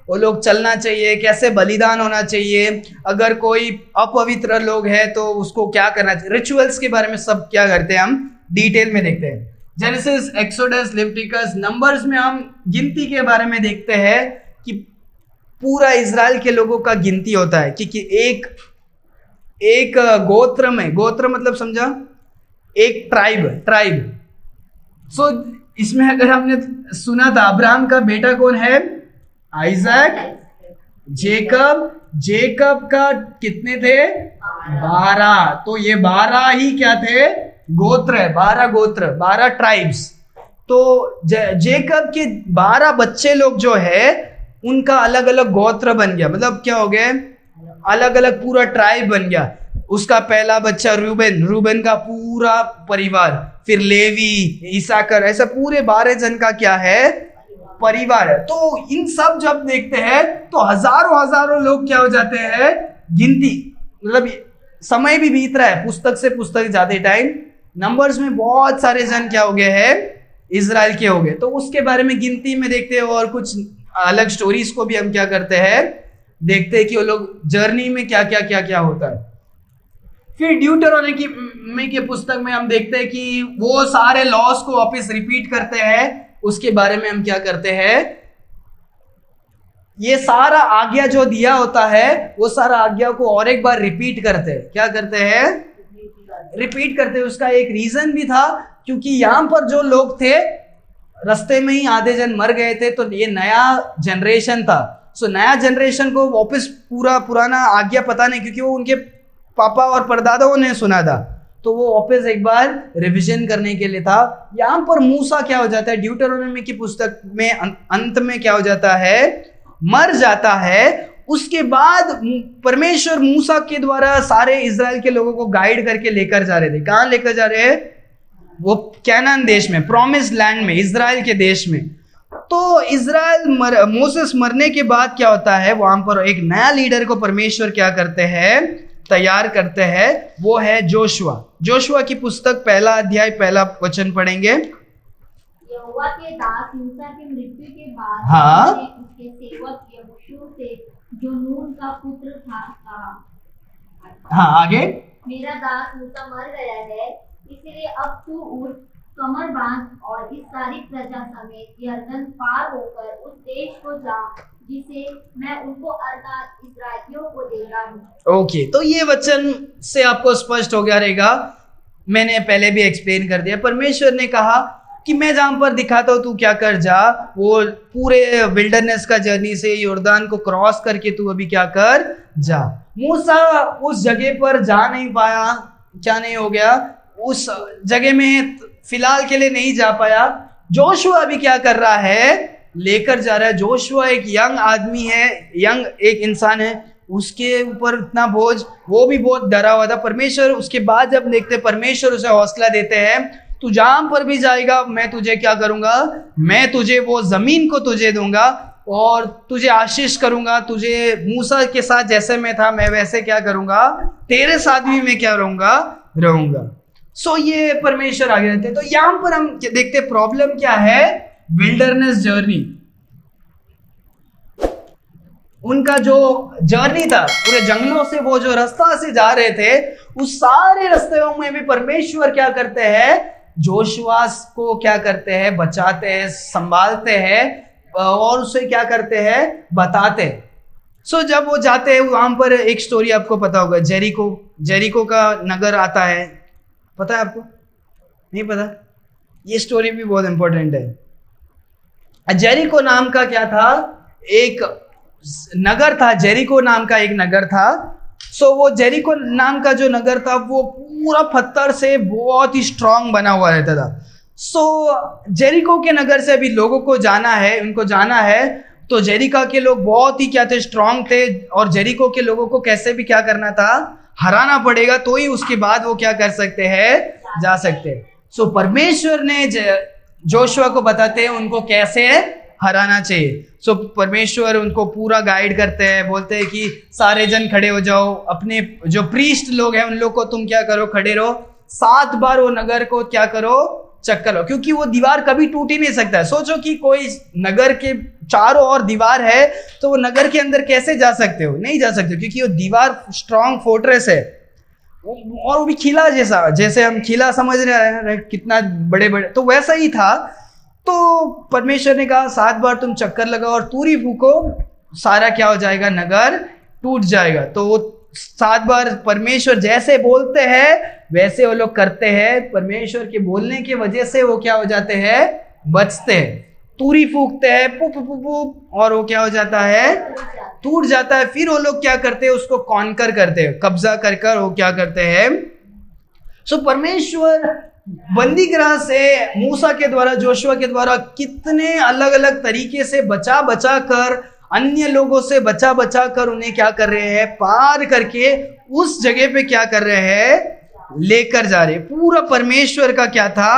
वो लोग चलना चाहिए, कैसे बलिदान होना चाहिए, अगर कोई अपवित्र लोग है तो उसको क्या करना चाहिए, रिचुअल्स के बारे में सब क्या करते हैं, हम डिटेल में देखते हैं। जेनेसिस, एक्सोडस, लेविटिकस, नंबर्स में हम गिनती के बारे में देखते हैं कि पूरा इज़राइल के लोगों का गिनती होता है कि एक गोत्र में, गोत्र मतलब समझा, एक ट्राइब। सो इसमें अगर हमने सुना था अब्राहम का बेटा कौन है, आइजैक, जेकब का कितने थे, 12। तो ये 12 ही क्या थे, गोत्र है, 12 गोत्र, 12 ट्राइब्स। तो जेकब के 12 बच्चे लोग जो है उनका अलग अलग गोत्र बन गया, मतलब क्या हो गए, अलग अलग पूरा ट्राइब बन गया। उसका पहला बच्चा रूबेन का पूरा परिवार, फिर लेवी, इसाकर, ऐसा पूरे 12 जन का क्या है, परिवार है। तो इन सब जब देखते हैं तो हजारों लोग क्या हो जाते हैं, गिनती, मतलब समय भी बीत रहा है, पुस्तक से पुस्तक जाते टाइम नंबर्स में बहुत सारे जन क्या हो गए हैं, इज़राइल के हो गए। तो उसके बारे में गिनती में देखते हैं और कुछ अलग स्टोरीज को भी हम क्या करते हैं, देखते हैं कि वो लोग जर्नी में क्या होता है। फिर ड्यूटरोनोमी की पुस्तक में हम देखते हैं कि वो सारे लॉस को वापस रिपीट करते हैं, उसके बारे में हम क्या करते हैं, ये सारा आज्ञा जो दिया होता है वो सारा आज्ञा को और एक बार रिपीट करते हैं, क्या करते हैं, रिपीट करते हैं। उसका एक रीजन भी था, क्योंकि यहां पर जो लोग थे रास्ते में ही आधे जन मर गए थे, तो ये नया जनरेशन था। सो नया जनरेशन को वापस पूरा पुराना आज्ञा पता नहीं, क्योंकि वो उनके पापा और परदादाओं ने सुना था, तो वो वापस एक बार रिवीजन करने के लिए था। यहां पर मूसा क्या हो जाता है, ड्यूटरोनोमी की पुस्तक में अंत में क्या हो जाता है, मर जाता है। उसके बाद परमेश्वर मूसा के द्वारा सारे इज़राइल के लोगों को गाइड करके लेकर जा रहे थे। कहां लेकर जा रहे हैं, वो कैनान देश में, प्रॉमिस्ड लैंड में, इज़राइल के देश में। तो इज़राइल मोसेस मरने के बाद क्या होता है, वहां पर एक नया लीडर को परमेश्वर क्या करते हैं, तैयार करते हैं, वो है जोशुआ की पुस्तक 1 अध्याय 1 वचन पढ़ेंगे। यहोवा के दास मूसा की मृत्यु के बाद हाँ, उसके सेवक यहोशू से, जो नून का पुत्र था, कहा, हाँ आगे, मेरा दास मूसा मर गया है, इसलिए अब तू उठ, कमर बांध और इस सारी प्रजा समेत यरदन पार होकर उस देश को जा जिसे मैं उनको अर्थात इस्राएलियों को दे रहा हूँ। ओके, तो ये वचन से आपको स्पष्ट हो गया रहेगा, मैंने पहले भी एक्सप्लेन कर दिया। परमेश्वर ने कहा कि मैं जहां पर दिखाता हूं तू क्या कर जा, वो पूरे विल्डरनेस का जर्नी से यॉर्दान को क्रॉस करके तू अभी क्या कर जा। मूसा उस जगह पर जा नहीं पाया, क्या नहीं हो गया, उस जगह में फिलहाल के लिए नहीं जा पाया। जोशुआ अभी क्या कर रहा है, लेकर जा रहा है। जोशुआ एक यंग आदमी है, यंग एक इंसान है, उसके ऊपर इतना बोझ, वो भी बहुत डरा हुआ था। परमेश्वर उसके बाद जब देखते परमेश्वर उसे हौसला देते हैं, तू जहां पर भी जाएगा मैं तुझे क्या करूंगा, मैं तुझे वो जमीन को तुझे दूंगा और तुझे आशीष करूंगा, तुझे मूसा के साथ जैसे मैं था मैं वैसे क्या करूंगा, तेरे साथ भी मैं क्या रहूंगा। सो ये परमेश्वर आगे रहते हैं। तो यहां पर हम देखते प्रॉब्लम क्या है, विल्डरनेस जर्नी। उनका जो जर्नी था पूरे जंगलों से, वो जो रास्ता से जा रहे थे, उस सारे रास्तों में भी परमेश्वर क्या करते हैं, जोशुआ को क्या करते हैं, बचाते हैं, संभालते हैं और उसे क्या करते हैं, बताते हैं। सो जब वो जाते हैं वहां पर एक स्टोरी आपको पता होगा, जेरिको का नगर आता है, पता है आपको? नहीं पता? ये स्टोरी भी बहुत इंपॉर्टेंट है। जेरिको नाम का क्या था, एक नगर था, जेरिको नाम का एक नगर था। सो वो जेरिको नाम का जो नगर था वो पूरा पत्थर से बहुत ही स्ट्रांग बना हुआ रहता था। सो जेरिको के नगर से अभी लोगों को जाना है, उनको जाना है, तो जेरिका के लोग बहुत ही क्या थे, स्ट्रांग थे, और जेरिको के लोगों को कैसे भी क्या करना था, हराना पड़ेगा, तो ही उसके बाद वो क्या कर सकते हैं, जा सकते हैं। सो परमेश्वर ने जोशुआ को बताते हैं उनको कैसे हराना चाहिए। सो परमेश्वर उनको पूरा गाइड करते हैं, बोलते हैं कि सारे जन खड़े हो जाओ, अपने जो प्रीस्ट लोग हैं उन लोग को तुम क्या करो, खड़े रहो, 7 बार वो नगर को क्या करो, चक्कर लो, क्योंकि वो दीवार कभी टूट ही नहीं सकता है। सोचो कि कोई नगर के चारों ओर दीवार है, तो वो नगर के अंदर कैसे जा सकते हो, नहीं जा सकते, क्योंकि वो दीवार स्ट्रांग फोर्ट्रेस है, और वो भी किला जैसा, जैसे हम किला समझ रहे हैं कितना बड़े बड़े, तो वैसा ही था। तो परमेश्वर ने कहा 7 बार तुम चक्कर लगाओ और तूरी फूको, सारा क्या हो जाएगा, नगर टूट जाएगा। तो वो 7 बार परमेश्वर जैसे बोलते हैं वैसे वो लोग करते हैं, परमेश्वर के बोलने की वजह से वो क्या हो जाते हैं, बचते हैं। तूरी फूकते हैं, पुप पुप पुप, और वो क्या हो जाता है, टूट जाता है। फिर वो लोग क्या करते हैं, उसको कॉन्कर करते हैं, कब्जा कर कर वो क्या करते हैं। सो परमेश्वर बंदी गृह से मूसा के द्वारा, जोशुआ के द्वारा कितने अलग अलग तरीके से बचा बचा कर, अन्य लोगों से बचा बचा कर उन्हें क्या कर रहे हैं, पार करके उस जगह पे क्या कर रहे हैं, लेकर जा रहे। पूरा परमेश्वर का क्या था,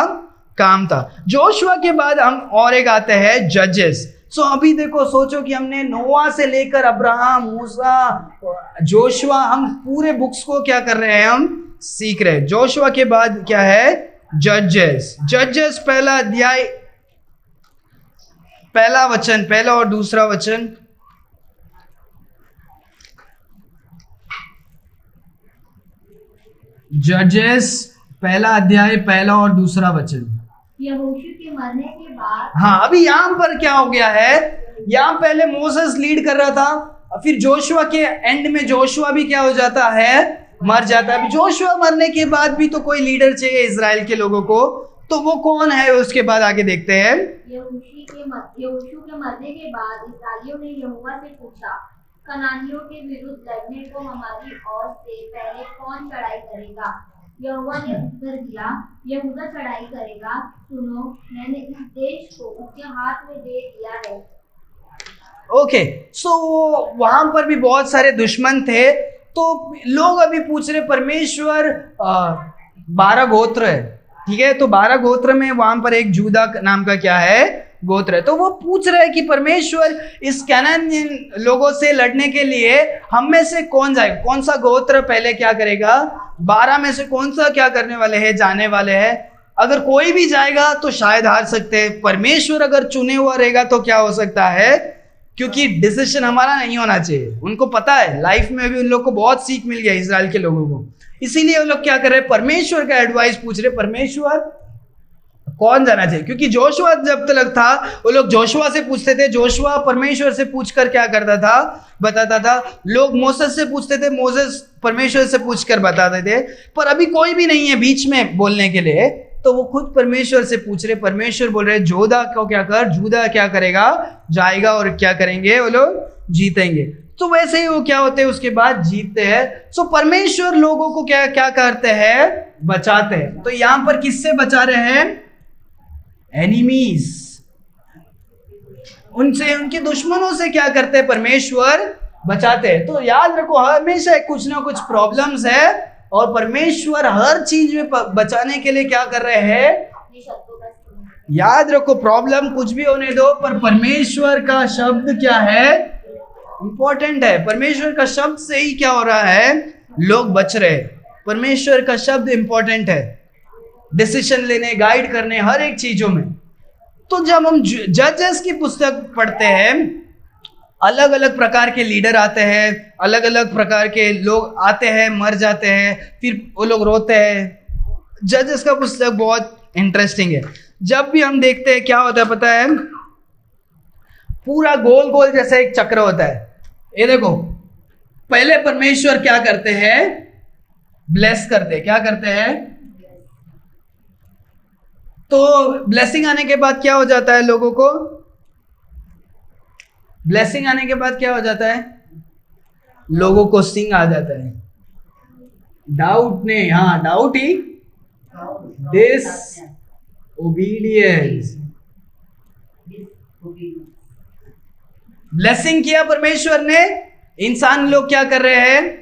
काम था। जोशुआ के बाद हम और एक आते हैं जजेस। सो अभी देखो, सोचो कि हमने नोआ से लेकर अब्राहम, मूसा, जोशुआ, हम पूरे बुक्स को क्या कर रहे हैं, हम सीख रहे हैं। जोशुआ के बाद क्या है, जजेस। जजेस पहला अध्याय, पहला वचन, पहला और दूसरा वचन। जजेस पहला अध्याय, पहला और दूसरा वचन। यहोशू के मरने के बाद, हाँ, अभी यहां पर क्या हो गया है, यहां पहले मोसेस लीड कर रहा था, फिर जोशुआ के एंड में जोशुआ भी क्या हो जाता है, मर जाता है। अभी जोशुआ मरने के बाद भी तो कोई लीडर चाहिए इजराइल के लोगों को, तो वो कौन है, उसके बाद आगे देखते हैं। यहोशू के मरने के बाद इस्राएलियों ने यहोवा से पूछा, कनानियों के विरुद्ध लड़ने को हमारी ओर से पहले कौन चढ़ाई करेगा? यहोवा ने उत्तर दिया, यहूदा चढ़ाई करेगा। सुनो, मैंने इस देश को उसके हाथ में दे दिया है। ओके, सो वहां पर भी बहुत सारे दुश्मन थे, तो लोग अभी पूछ रहे, परमेश्वर 12 गोत्र है, ठीक है, तो 12 गोत्र में वहां पर एक जूदा नाम का क्या है, गोत्र है। तो वो पूछ रहे हैं कि परमेश्वर इस कैनानियन लोगों से लड़ने के लिए हम में से कौन जाएगा, कौन सा गोत्र पहले क्या करेगा, 12 में से कौन सा क्या करने वाले हैं, जाने वाले हैं। अगर कोई भी जाएगा तो शायद हार सकते हैं, परमेश्वर अगर चुने हुआ रहेगा तो क्या हो सकता है, क्योंकि डिसीजन हमारा नहीं होना चाहिए। उनको पता है, लाइफ में भी उन लोग को बहुत सीख मिल गया इजराइल के लोगों को, इसीलिए वो लोग क्या कर रहे हैं, परमेश्वर का एडवाइस पूछ रहे, परमेश्वर कौन जाना चाहिए। क्योंकि जोशुआ जब तक था वो लोग जोशुआ से पूछते थे, जोशुआ परमेश्वर से पूछकर क्या करता था, बताता था। लोग मोसेस से पूछते थे, मोसेस परमेश्वर से पूछकर बताते थे। पर अभी कोई भी नहीं है बीच में बोलने के लिए, तो वो खुद परमेश्वर से पूछ रहे। परमेश्वर बोल रहे जूदा को क्या कर, जूदा क्या करेगा, जाएगा और क्या करेंगे, वो लोग जीतेंगे। तो वैसे ही वो क्या होते हैं, उसके बाद जीतते हैं। सो परमेश्वर लोगों को क्या क्या करते हैं, बचाते हैं। तो यहां पर किससे बचा रहे हैं, एनिमीज, उनसे, उनके दुश्मनों से क्या करते हैं, परमेश्वर बचाते हैं। तो याद रखो, हमेशा कुछ ना कुछ प्रॉब्लम्स है, और परमेश्वर हर चीज में बचाने के लिए क्या कर रहे हैं, याद रखो, प्रॉब्लम कुछ भी होने दो, पर परमेश्वर का शब्द क्या है, इंपॉर्टेंट है। परमेश्वर का शब्द से ही क्या हो रहा है, लोग बच रहे। परमेश्वर का शब्द इंपॉर्टेंट है डिसीजन लेने, गाइड करने, हर एक चीजों में। तो जब हम जजेस की पुस्तक पढ़ते हैं, अलग अलग प्रकार के लीडर आते हैं, अलग अलग प्रकार के लोग आते हैं, मर जाते हैं, फिर वो लोग रोते हैं। जजेस का पुस्तक बहुत इंटरेस्टिंग है। जब भी हम देखते हैं क्या होता है पता है, पूरा गोल गोल जैसा एक चक्र होता है। ये देखो, पहले परमेश्वर क्या करते हैं, ब्लेस करते हैं। क्या करते हैं? तो ब्लेसिंग आने के बाद क्या हो जाता है लोगों को? ब्लेसिंग आने के बाद क्या हो जाता है? लोगों को सिंग आ जाता है। डाउट ने, हाँ doubt he this obedience. Blessing किया परमेश्वर ने, इंसान लोग क्या कर रहे हैं?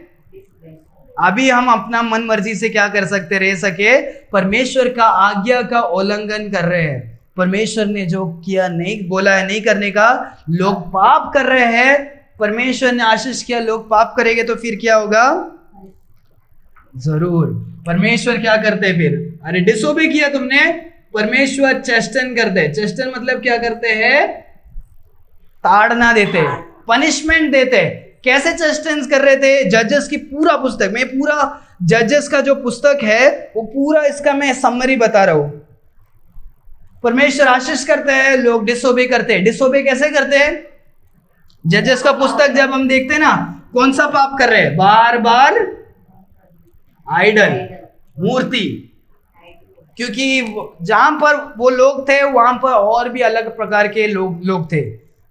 अभी हम अपना मन मर्जी से क्या कर सकते रह सके, परमेश्वर का आज्ञा का उल्लंघन कर रहे हैं। परमेश्वर ने जो किया नहीं बोला है नहीं करने का, लोग पाप कर रहे हैं। परमेश्वर ने आशीष किया, लोग पाप करेंगे तो फिर क्या होगा? जरूर परमेश्वर क्या करते हैं फिर? अरे डिसोबे किया तुमने, परमेश्वर चेस्टन करते हैं। चेस्टन मतलब क्या करते हैं? ताड़ना देते, पनिशमेंट देते। कैसे चेस्टन कर रहे थे? जजेस की पूरा पुस्तक में, पूरा जजेस का जो पुस्तक है वो पूरा इसका मैं समरी बता रहा हूं। परमेश्वर आशीष करते हैं, लोग डिसोबे करते हैं। डिसोबे कैसे करते हैं? जजेस का पुस्तक जब हम देखते हैं ना, कौन सा पाप कर रहे हैं? बार बार आइडल, मूर्ति। क्योंकि जहां पर वो लोग थे वहां पर और भी अलग प्रकार के लोग थे।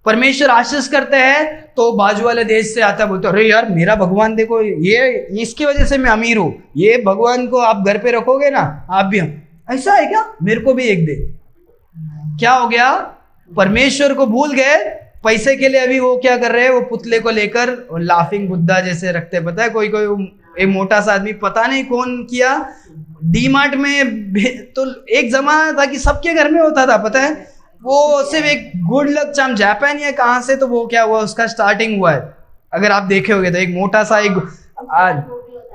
परमेश्वर आशीष करते हैं तो बाजू वाले देश से आता, बोलते अरे यार मेरा भगवान देखो, ये इसकी वजह से मैं अमीर हूं, ये भगवान को आप घर पे रखोगे ना, आप भी ऐसा है क्या, मेरे को भी एक दे। क्या हो गया? परमेश्वर को भूल गए पैसे के लिए। अभी वो क्या कर रहे हैं? वो पुतले को लेकर लाफिंग बुद्धा जैसे रखते, पता है कोई एक मोटा सा आदमी, पता नहीं कौन किया, डी मार्ट में। तो एक जमाना था कि सबके घर में होता था, पता है, वो सिर्फ एक गुड लक चार्म, जापान या कहां से, तो वो क्या हुआ, उसका स्टार्टिंग हुआ है। अगर आप देखे होगे तो एक मोटा सा एक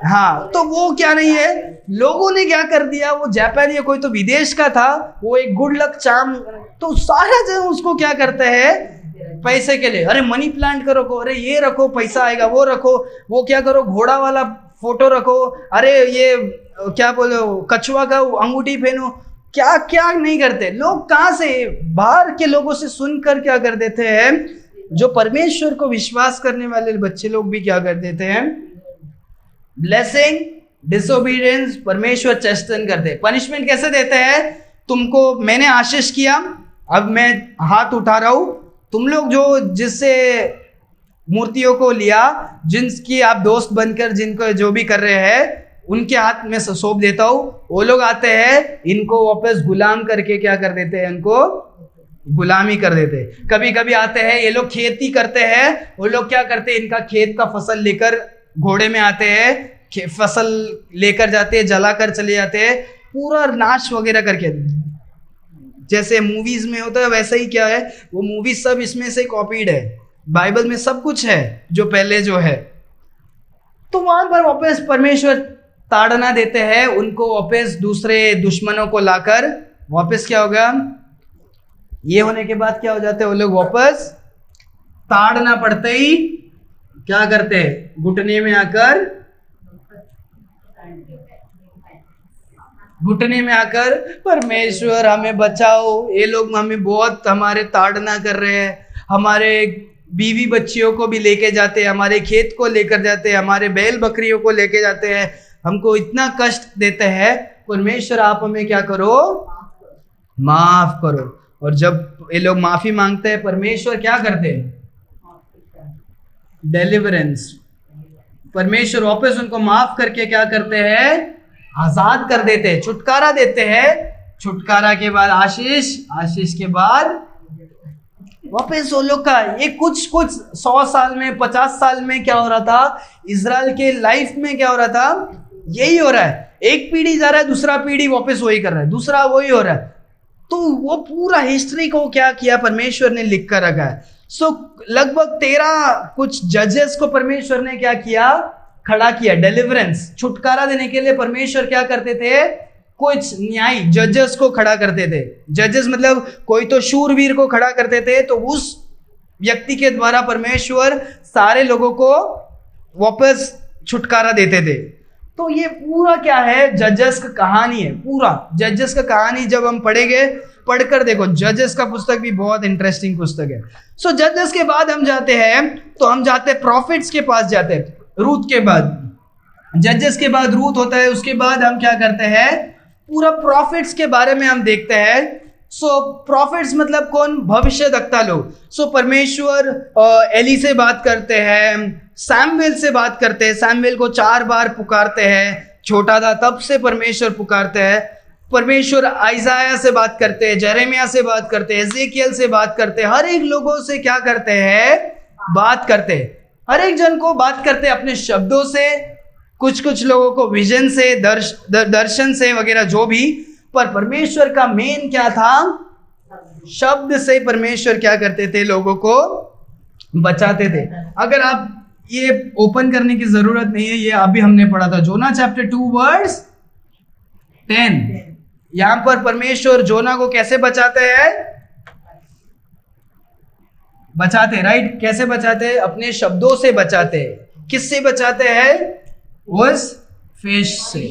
हाँ, तो वो क्या नहीं है, लोगों ने क्या कर दिया, वो जापान या कोई तो विदेश का था, वो एक गुड लक चार्म, तो सारा जन उसको क्या करते हैं पैसे के लिए। अरे मनी प्लांट करो, अरे ये रखो पैसा आएगा, वो रखो, वो क्या करो घोड़ा वाला फोटो रखो, अरे ये क्या बोलो कछुआ का अंगूठी पहनो, क्या क्या नहीं करते लोग। कहां से? बाहर के लोगों से सुनकर क्या कर देते हैं, जो परमेश्वर को विश्वास करने वाले बच्चे लोग भी क्या कर देते हैं, ब्लेसिंग, डिसोबीडियंस, परमेश्वर चेस्टन करते। पनिशमेंट कैसे देते हैं? तुमको मैंने आशीष किया, अब मैं हाथ उठा रहा हूं, तुम लोग जो जिससे मूर्तियों को लिया, जिनकी आप दोस्त बनकर जिनको जो भी कर रहे हैं, उनके हाथ में सौंप देता हूं। वो लोग आते हैं, इनको वापस गुलाम करके क्या कर देते हैं, इनको गुलामी कर देते हैं। कभी कभी आते हैं ये लोग खेती करते हैं, वो लोग क्या करते हैं, इनका खेत का फसल लेकर घोड़े में आते हैं, फसल लेकर जाते हैं, जलाकर चले जाते हैं, पूरा नाश वगैरह करके। जैसे मूवीज में होता है वैसा ही क्या है, वो मूवी सब इसमें से कॉपीड है। बाइबल में सब कुछ है जो पहले जो है। तो वहां पर वापस परमेश्वर ताड़ना देते हैं, उनको वापस दूसरे दुश्मनों को लाकर वापस क्या होगा, ये होने के बाद क्या हो जाते हैं, वो लोग वापस ताड़ना पड़ते ही क्या करते हैं, घुटने में आकर परमेश्वर हमें बचाओ, ये लोग हमें बहुत हमारे ताड़ना कर रहे हैं, हमारे बीवी बच्चियों को भी लेके जाते हैं, हमारे खेत को लेकर जाते हैं, हमारे बैल बकरियों को लेके जाते हैं, हमको इतना कष्ट देते हैं। परमेश्वर आप हमें क्या करो, माफ करो। और जब ये लोग माफी मांगते हैं, परमेश्वर क्या करते हैं, डिलीवरेंस। परमेश्वर वापस उनको माफ करके क्या करते हैं, आजाद कर देते हैं, छुटकारा देते हैं। छुटकारा के बाद आशीष, आशीष के बाद वापस वो लोग का ये कुछ 100 साल में 50 साल में क्या हो रहा था, इजराइल के लाइफ में क्या हो रहा था, यही हो रहा है। एक पीढ़ी जा रहा है, दूसरा पीढ़ी वापस वही कर रहा है, दूसरा वही हो रहा है। तो वो पूरा हिस्ट्री को क्या किया, परमेश्वर ने लिख कर रखा है। सो लगभग 13 कुछ जजेस को परमेश्वर ने क्या किया, खड़ा किया, डिलीवरेंस, छुटकारा देने के लिए। परमेश्वर क्या करते थे, कुछ न्यायी जजेस को खड़ा करते थे। जजेस मतलब कोई तो शूरवीर को खड़ा करते थे, तो उस व्यक्ति के द्वारा परमेश्वर सारे लोगों को वापस छुटकारा देते थे। तो ये पूरा क्या है, जजेस का कहानी है, पूरा जजेस का कहानी जब हम पढ़ेंगे, पढ़कर देखो, जजेस का पुस्तक भी बहुत इंटरेस्टिंग पुस्तक है। सो जजेस के बाद हम जाते हैं, तो हम जाते हैं प्रॉफिट्स के पास जाते हैं, रूथ के बाद। जजेस के बाद रूथ होता है, उसके बाद हम क्या करते हैं, पूरा प्रॉफिट्स के बारे में हम देखते हैं। सो प्रॉफिट्स मतलब कौन, भविष्यवक्ता लोग। सो परमेश्वर एली से बात करते हैं, सैमुएल से बात करते हैं, सैमुएल को 4 बार पुकारते हैं, छोटा था तब से परमेश्वर पुकारते हैं। परमेश्वर आइजाया से बात करते हैं, यिर्मयाह से बात करते हैं, एजेकियल से बात करते हैं, हर एक लोगों से क्या करते हैं, बात करते हैं, हर एक जन को बात करते हैं अपने शब्दों से, कुछ लोगों को विजन से, दर्शन से वगैरह जो भी। पर परमेश्वर का मेन क्या था, शब्द से परमेश्वर क्या करते थे, लोगों को बचाते थे। अगर आप ये ओपन करने की जरूरत नहीं है, ये अभी हमने पढ़ा था, जोना चैप्टर 2 वर्स 10। यहां पर परमेश्वर जोना को कैसे बचाते हैं, बचाते, राइट, कैसे बचाते हैं, अपने शब्दों से बचाते हैं। किससे बचाते हैं, उस फिश से।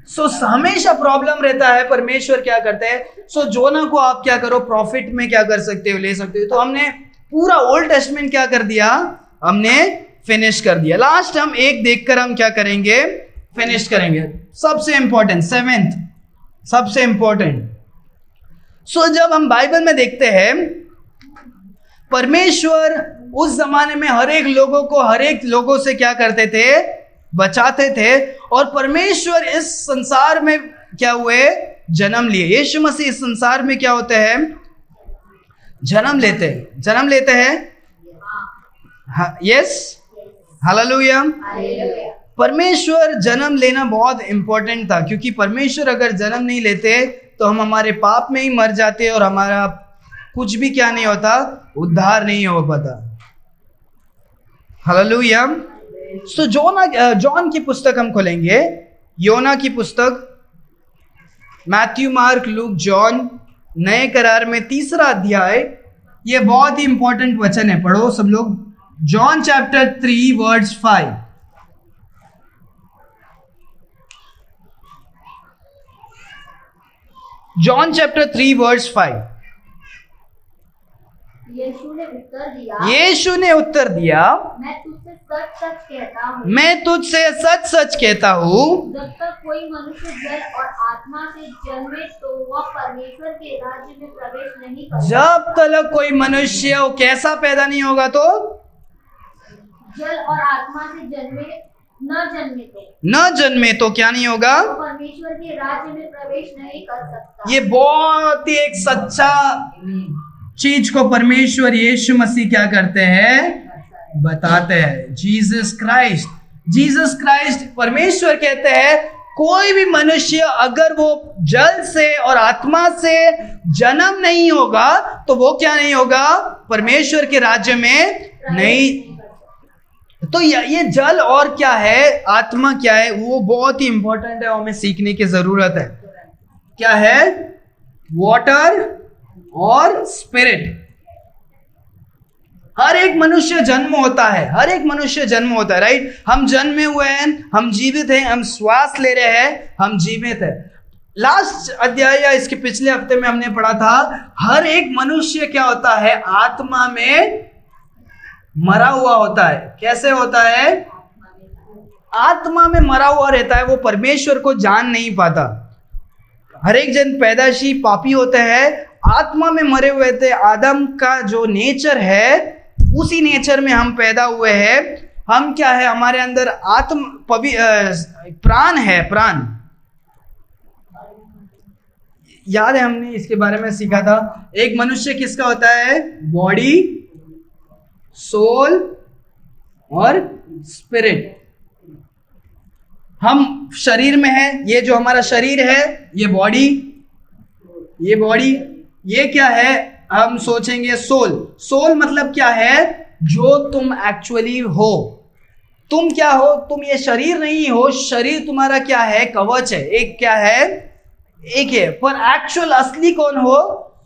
सो हमेशा प्रॉब्लम रहता है, परमेश्वर क्या करते हैं। सो जोना को आप क्या करो, प्रॉफिट में क्या कर सकते हो, ले सकते हो। तो हमने पूरा ओल्ड टेस्टमेंट क्या कर दिया, हमने फिनिश कर दिया। लास्ट हम एक देखकर हम क्या करेंगे, फिनिश करेंगे। सबसे इंपॉर्टेंट 7th, सबसे इंपॉर्टेंट। सो जब हम बाइबल में देखते हैं, परमेश्वर उस जमाने में हर एक लोगों से क्या करते थे, बचाते थे। और परमेश्वर इस संसार में क्या हुए, जन्म लिए। यीशु मसीह इस संसार में क्या होते हैं, जन्म लेते हैं। Yes, hallelujah. परमेश्वर जन्म लेना बहुत इंपॉर्टेंट था, क्योंकि परमेश्वर अगर जन्म नहीं लेते तो हम हमारे पाप में ही मर जाते और हमारा कुछ भी क्या नहीं होता, उद्धार नहीं हो पाता। हालेलुया। सो जॉन की पुस्तक हम खोलेंगे, योना की पुस्तक, मैथ्यू, मार्क, लूक, जॉन, नए करार में 3रा अध्याय। ये बहुत ही इंपॉर्टेंट वचन है, पढ़ो सब लोग। John chapter 3 verse 5। John chapter 3 verse 5। यीशु ने उत्तर दिया, मैं तुझसे सच सच कहता हूँ, जब तक कोई मनुष्य जल और आत्मा से जन्मे तो वह परमेश्वर के राज्य में प्रवेश नहीं करता। जब तक कोई मनुष्य वो कैसा पैदा नहीं होगा, तो जल और आत्मा से न जन्मे तो क्या नहीं होगा, तो परमेश्वर के राज्य में प्रवेश नहीं कर सकता। ये बहुत ही एक सच्चा चीज को परमेश्वर यीशु मसीह क्या करते हैं, बताते हैं। जीसस क्राइस्ट परमेश्वर कहते हैं, कोई भी मनुष्य अगर वो जल से और आत्मा से जन्म नहीं होगा तो वो क्या नहीं होगा, परमेश्वर के राज्य में नहीं। तो ये जल और क्या है, आत्मा क्या है, वो बहुत ही इंपॉर्टेंट है, हमें सीखने की जरूरत है। क्या है, वाटर और स्पिरिट। हर एक मनुष्य जन्म होता है, राइट। हम जन्मे हुए हैं, हम जीवित हैं, हम श्वास ले रहे हैं, हम जीवित हैं। लास्ट अध्याय या इसके पिछले हफ्ते में हमने पढ़ा था, हर एक मनुष्य क्या होता है, आत्मा में मरा हुआ होता है। कैसे होता है, आत्मा में मरा हुआ रहता है, वो परमेश्वर को जान नहीं पाता। हर एक जन पैदाशी पापी होते हैं, आत्मा में मरे हुए थे। आदम का जो नेचर है, उसी नेचर में हम पैदा हुए हैं। हम क्या है, हमारे अंदर प्राण है, प्राण। याद है हमने इसके बारे में सीखा था, एक मनुष्य किसका होता है, बॉडी, सोल और स्पिरिट। हम शरीर में है, ये जो हमारा शरीर है, ये बॉडी, ये क्या है, हम सोचेंगे सोल मतलब क्या है, जो तुम एक्चुअली हो। तुम क्या हो, तुम ये शरीर नहीं हो, शरीर तुम्हारा क्या है, कवच है, एक क्या है, एक है। पर एक्चुअल असली कौन हो,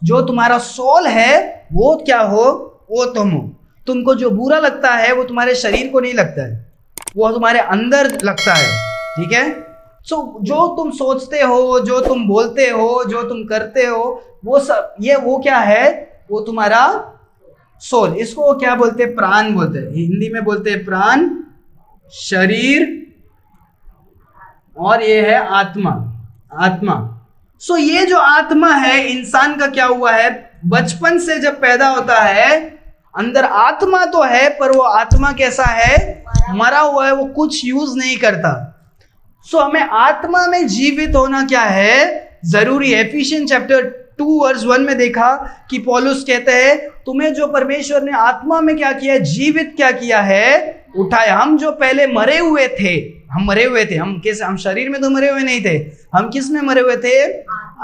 जो तुम्हारा सोल है, वो क्या हो, वो तुम हो। तुमको जो बुरा लगता है वो तुम्हारे शरीर को नहीं लगता है, वो तुम्हारे अंदर लगता है, ठीक है। सो जो तुम सोचते हो, जो तुम बोलते हो, जो तुम करते हो, वो सब वो क्या है, वो तुम्हारा सोल। इसको क्या बोलते हैं, प्राण बोलते हैं, हिंदी में बोलते हैं प्राण, शरीर, और ये है आत्मा, आत्मा। सो ये जो आत्मा है इंसान का क्या हुआ है, बचपन से जब पैदा होता है अंदर आत्मा तो है, पर वो आत्मा कैसा है, मरा हुआ है, वो कुछ यूज नहीं करता। सो हमें आत्मा में जीवित होना क्या है, जरूरी है। एफिशियन चैप्टर 2:1 में देखा कि पौलुस कहते हैं तुम्हें जो परमेश्वर ने आत्मा में क्या किया है, जीवित क्या किया है, उठाया। हम जो पहले मरे हुए थे, हम मरे हुए थे, हम किस, हम शरीर में तो मरे हुए नहीं थे, हम किस में मरे हुए थे,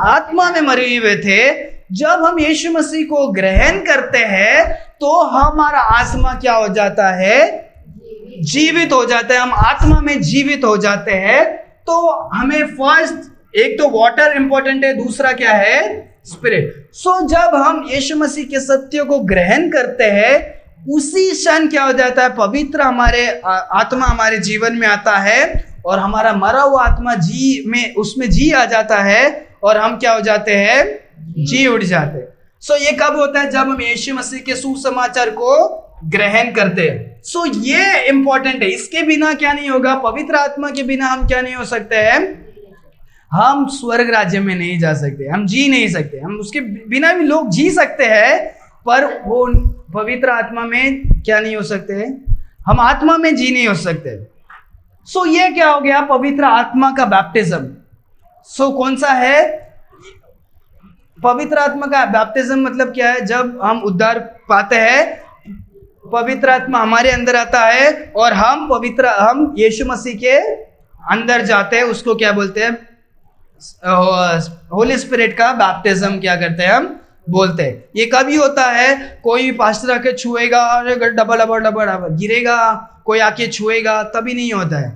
आत्मा में मरे हुए थे। जब हम यीशु मसीह को ग्रहण करते हैं तो हमारा आत्मा क्या हो जाता है, जीवित हो जाता है, हम आत्मा में जीवित हो जाते हैं। तो हमें फर्स्ट एक तो वाटर इंपॉर्टेंट है, दूसरा क्या है, स्पिरिट। सो जब हम यीशु मसीह के सत्य को ग्रहण करते हैं उसी क्षण क्या हो जाता है, पवित्र हमारे आत्मा हमारे जीवन में आता है और हमारा मरा हुआ आत्मा उसमें जी आ जाता है और हम क्या हो जाते हैं, जी उठ जाते हैं। सो ये कब होता है, जब हम यीशु मसीह के सुसमाचार को ग्रहण करते हैं। सो ये इंपॉर्टेंट है, इसके बिना क्या नहीं होगा, पवित्र आत्मा के बिना हम क्या नहीं हो सकते हैं, हम स्वर्ग राज्य में नहीं जा सकते, हम जी नहीं सकते। हम उसके बिना भी लोग जी सकते हैं पर वो पवित्र आत्मा में क्या नहीं हो सकते हैं, हम आत्मा में जी नहीं हो सकते। सो ये क्या हो गया, पवित्र आत्मा का बैप्टिज्म। सो कौन सा है, पवित्र आत्मा का बैप्टिज्म मतलब क्या है, जब हम उद्धार पाते हैं पवित्र आत्मा हमारे अंदर आता है और हम यीशु मसीह के अंदर जाते हैं, उसको क्या बोलते हैं, होली स्पिरिट का बैप्टिज्म क्या करते हैं, हम बोलते हैं। ये कभी होता है, कोई पास्टर आके छुएगा और डबल डबल डबल गिरेगा, कोई आके छुएगा, तभी नहीं होता है।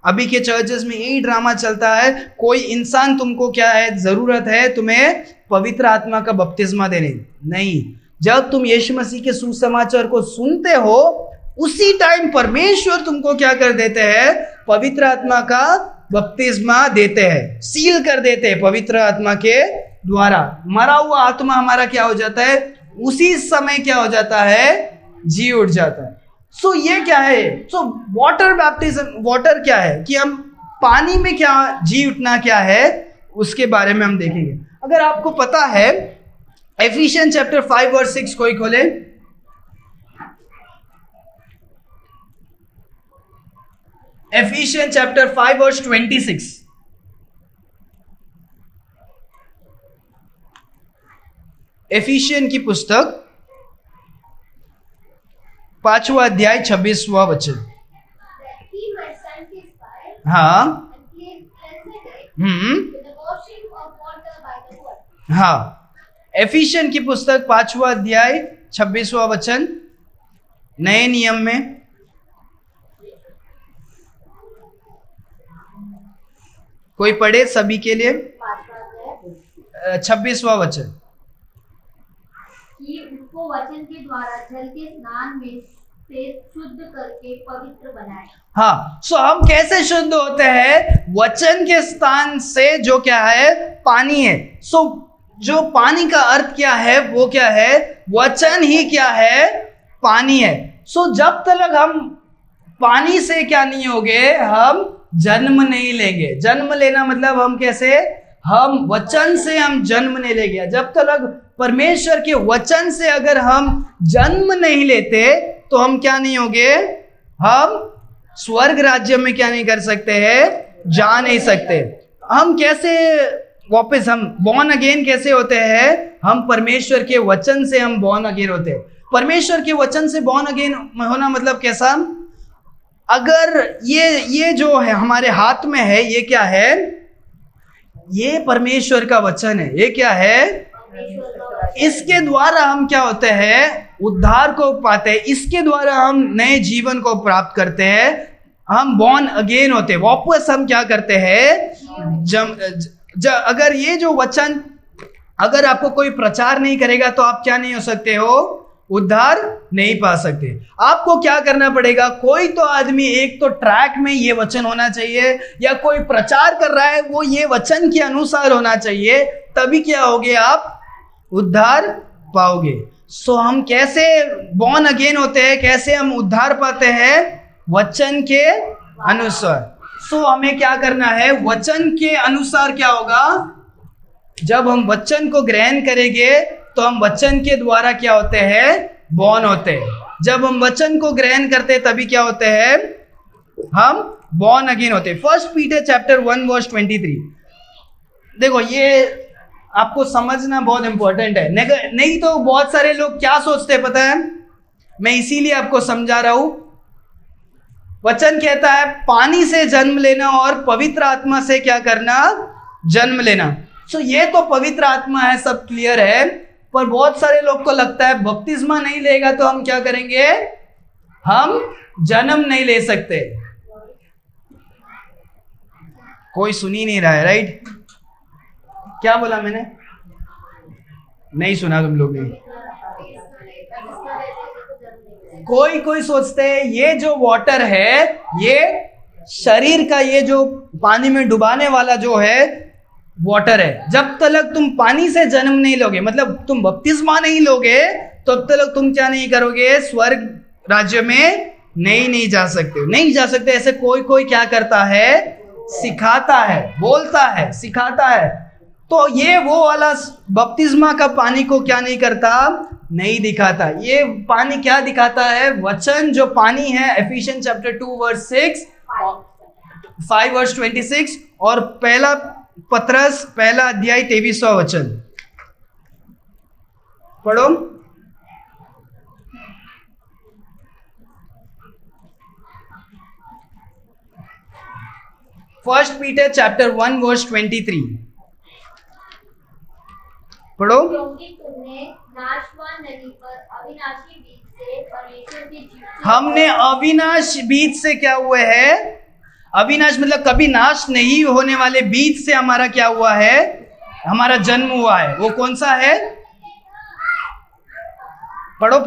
अभी के चर्चेस में यही ड्रामा चलता है, कोई इंसान तुमको क्या है, जरूरत है तुम्हें पवित्र आत्मा का बपतिस्मा देने, नहीं। जब तुम यीशु मसीह के सुसमाचार को सुनते हो उसी टाइम परमेश्वर तुमको क्या कर देते हैं, पवित्र आत्मा का बपतिस्मा देते हैं, सील कर देते हैं पवित्र आत्मा के द्वारा। मरा हुआ आत्मा हमारा क्या हो जाता है, उसी समय क्या हो जाता है, जी उठ जाता है। सो ये क्या है, सो वाटर बैप्टिज्म, वाटर क्या है कि हम पानी में क्या जी उठना क्या है, उसके बारे में हम देखेंगे। अगर आपको पता है एफिशियन चैप्टर 5:6 कोई खोले, एफिशियन चैप्टर 5:26। एफिशियन की पुस्तक 5वां अध्याय 26वां वचन। हाँ हाँ, एफिशियन की पुस्तक 5वां अध्याय 26वां वचन, नए नियम में। कोई पढ़े सभी के लिए, 26वां वचन। कि उसको वचन के द्वारा जल के स्नान में से शुद्ध करके पवित्र बनाए। हाँ, सो हम कैसे शुद्ध होते हैं, वचन के स्थान से, जो क्या है, पानी है। सो जो पानी का अर्थ क्या है, वो क्या है, वचन ही क्या है, पानी है। सो जब तक हम पानी से क्या नहीं होंगे, हम जन्म नहीं लेंगे। जन्म लेना मतलब हम कैसे, हम वचन से हम जन्म नहीं लेंगे। जब तक परमेश्वर के वचन से अगर हम जन्म नहीं लेते तो हम क्या नहीं होंगे, हम स्वर्ग राज्य में क्या नहीं कर सकते हैं, जा नहीं सकते। हम कैसे वापस, हम बॉर्न अगेन कैसे होते हैं, हम परमेश्वर के वचन से हम बॉर्न अगेन होते हैं। परमेश्वर के वचन से बॉर्न अगेन होना मतलब कैसा, अगर ये जो है हमारे हाथ में है, ये क्या है, ये परमेश्वर का वचन है। ये क्या है, इसके द्वारा हम क्या होते हैं, उद्धार को पाते हैं। इसके द्वारा हम नए जीवन को प्राप्त करते हैं, हम बॉर्न अगेन होते हैं। वापस हम क्या करते हैं, अगर ये जो वचन, अगर आपको कोई प्रचार नहीं करेगा तो आप क्या नहीं हो सकते हो, उद्धार नहीं पा सकते। आपको क्या करना पड़ेगा, कोई तो आदमी एक तो ट्रैक में ये वचन होना चाहिए, या कोई प्रचार कर रहा है वो ये वचन के अनुसार होना चाहिए, तभी क्या होगे, आप उद्धार पाओगे। सो हम कैसे बॉर्न अगेन होते हैं, कैसे हम उद्धार पाते हैं, वचन के अनुसार। सो हमें क्या करना है, वचन के अनुसार क्या होगा, जब हम वचन को ग्रहण करेंगे तो हम वचन के द्वारा क्या होते हैं, बॉर्न होते हैं। जब हम वचन को ग्रहण करते हैं तभी क्या होते हैं, हम बॉर्न अगेन होते हैं। 1 पीटर चैप्टर 1 वर्स 23। देखो ये आपको समझना बहुत इंपॉर्टेंट है, नहीं तो बहुत सारे लोग क्या सोचते हैं पता है, मैं इसीलिए आपको समझा रहा हूं। वचन कहता है पानी से जन्म लेना और पवित्र आत्मा से क्या करना, जन्म लेना। सो ये तो पवित्र आत्मा है, सब क्लियर है, पर बहुत सारे लोग को लगता है बपतिस्मा नहीं लेगा तो हम क्या करेंगे, हम जन्म नहीं ले सकते। कोई सुन ही नहीं रहा है, राइट? क्या बोला मैंने, नहीं सुना तुम लोग ने? कोई सोचते हैं ये जो वाटर है, ये शरीर का, ये जो पानी में डुबाने वाला जो है वाटर है, जब तक तुम पानी से जन्म नहीं लोगे, मतलब तुम बपतिस्मा नहीं लोगे, तब तक तुम क्या नहीं करोगे, स्वर्ग राज्य में नहीं जा सकते, नहीं जा सकते। ऐसे कोई क्या करता है, सिखाता है, बोलता है, सिखाता है। तो ये वो वाला बपतिस्मा का पानी को क्या नहीं करता, नहीं दिखाता। ये पानी क्या दिखाता है, वचन जो पानी है, एफिशियन चैप्टर 2 वर्स 6, 5 वर्स 26 और पहला पत्रस पहला अध्याय 23वां वचन पढ़ो। फर्स्ट पीटर चैप्टर 1 वर्स 23 पढ़ो। क्योंकि तुमने नाशवान नहीं पर अविनाशी बीज से परमेश्वर के जीव, हमने अविनाश बीज से क्या हुए है, अविनाश मतलब कभी नाश नहीं होने वाले बीज से हमारा क्या हुआ है, हमारा जन्म हुआ है। वो कौन सा है, पढ़ो।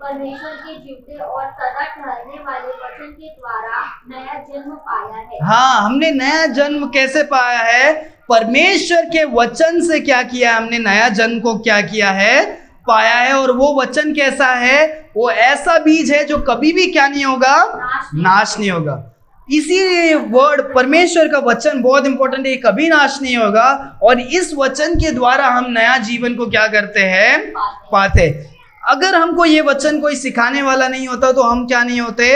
परमेश्वर के जीवते और सदा ठहरने वाले वचन के द्वारा नया जन्म पाया है। हाँ, हमने नया जन्म कैसे पाया है, परमेश्वर के वचन से क्या किया, हमने नया जन्म को क्या किया है, पाया है। और वो वचन कैसा है, वो ऐसा बीज है जो कभी भी क्या नहीं होगा, नाश नहीं होगा। इसी वर्ड परमेश्वर का वचन बहुत इंपॉर्टेंट है, कभी नाश नहीं होगा। और इस वचन के द्वारा हम नया जीवन को क्या करते हैं, पाते। अगर हमको ये वचन कोई सिखाने वाला नहीं होता तो हम क्या नहीं होते,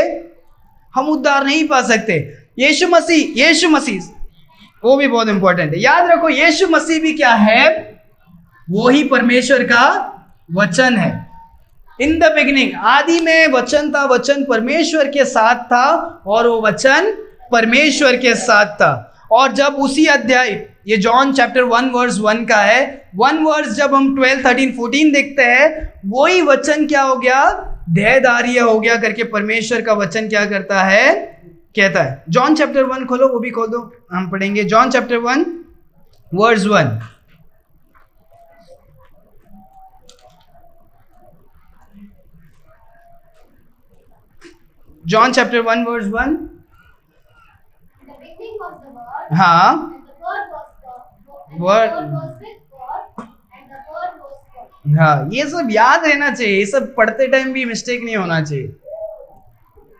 हम उद्धार नहीं पा सकते। यीशु मसीह वो भी बहुत इंपॉर्टेंट है, याद रखो। यीशु मसीह भी क्या है, वो ही परमेश्वर का वचन है। इन द बिगिनिंग, आदि में वचन था, वचन परमेश्वर के साथ था और वो वचन परमेश्वर के साथ था। और जब उसी अध्याय, ये जॉन चैप्टर 1 वर्स 1 का है, 1 वर्स जब हम 12, 13, 14 देखते हैं, वही वचन क्या हो गया, देहधारी हो गया करके परमेश्वर का वचन क्या करता है, कहता है। जॉन चैप्टर 1 खोलो, वो भी खोल दो, हम पढ़ेंगे। John chapter 1 verse 1। John chapter 1 verse 1। The beginning was the word, हाँ, and the word was God, Word. and the word was with God, and the word was God. हाँ, ये सब याद रहना चाहिए, ये सब पढ़ते टाइम भी मिस्टेक नहीं होना चाहिए।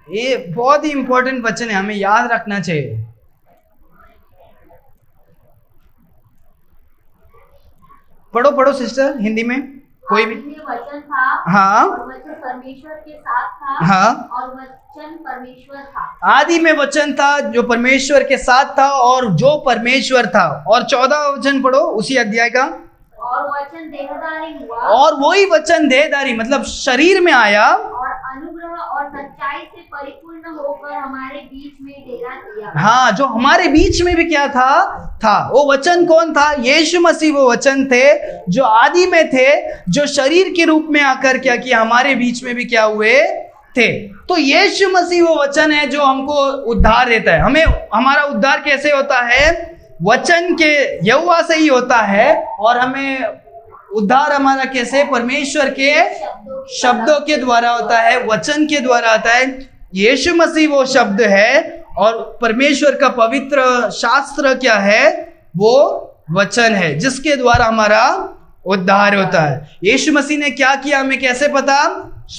ये बहुत ही इंपॉर्टेंट वचन है, हमें याद रखना चाहिए। पढ़ो सिस्टर, हिंदी में कोई भी। आदि में वचन था, हाँ। और वचन परमेश्वर के साथ था, हाँ। और वचन परमेश्वर था। आदि में वचन था जो परमेश्वर के साथ था और जो परमेश्वर था। और 14वां वचन पढ़ो उसी अध्याय का। और वचन देहधारी हुआ, और वही वचन देहधारी मतलब शरीर में आया, और अनुग्रह और सच्चाई से परिपूर्ण होकर हमारे बीच में डेरा किया। हाँ, जो हमारे बीच में भी क्या था। वो वचन कौन था, यीशु मसीह वो वचन थे जो आदि में थे, जो शरीर के रूप में आकर क्या किया, हमारे बीच में भी क्या हुए थे। तो यीशु मसीह वो वचन है जो हमको उद्धार देता है। हमें, हमारा उद्धार कैसे होता है, वचन के यहोवा से ही होता है। और हमें उद्धार हमारा कैसे? परमेश्वर के शब्दों के द्वारा होता है, वचन के द्वारा आता है। यीशु मसीह वो शब्द है और परमेश्वर का पवित्र शास्त्र क्या है? वो वचन है जिसके द्वारा हमारा उद्धार होता है। यीशु मसीह ने क्या किया हमें कैसे पता?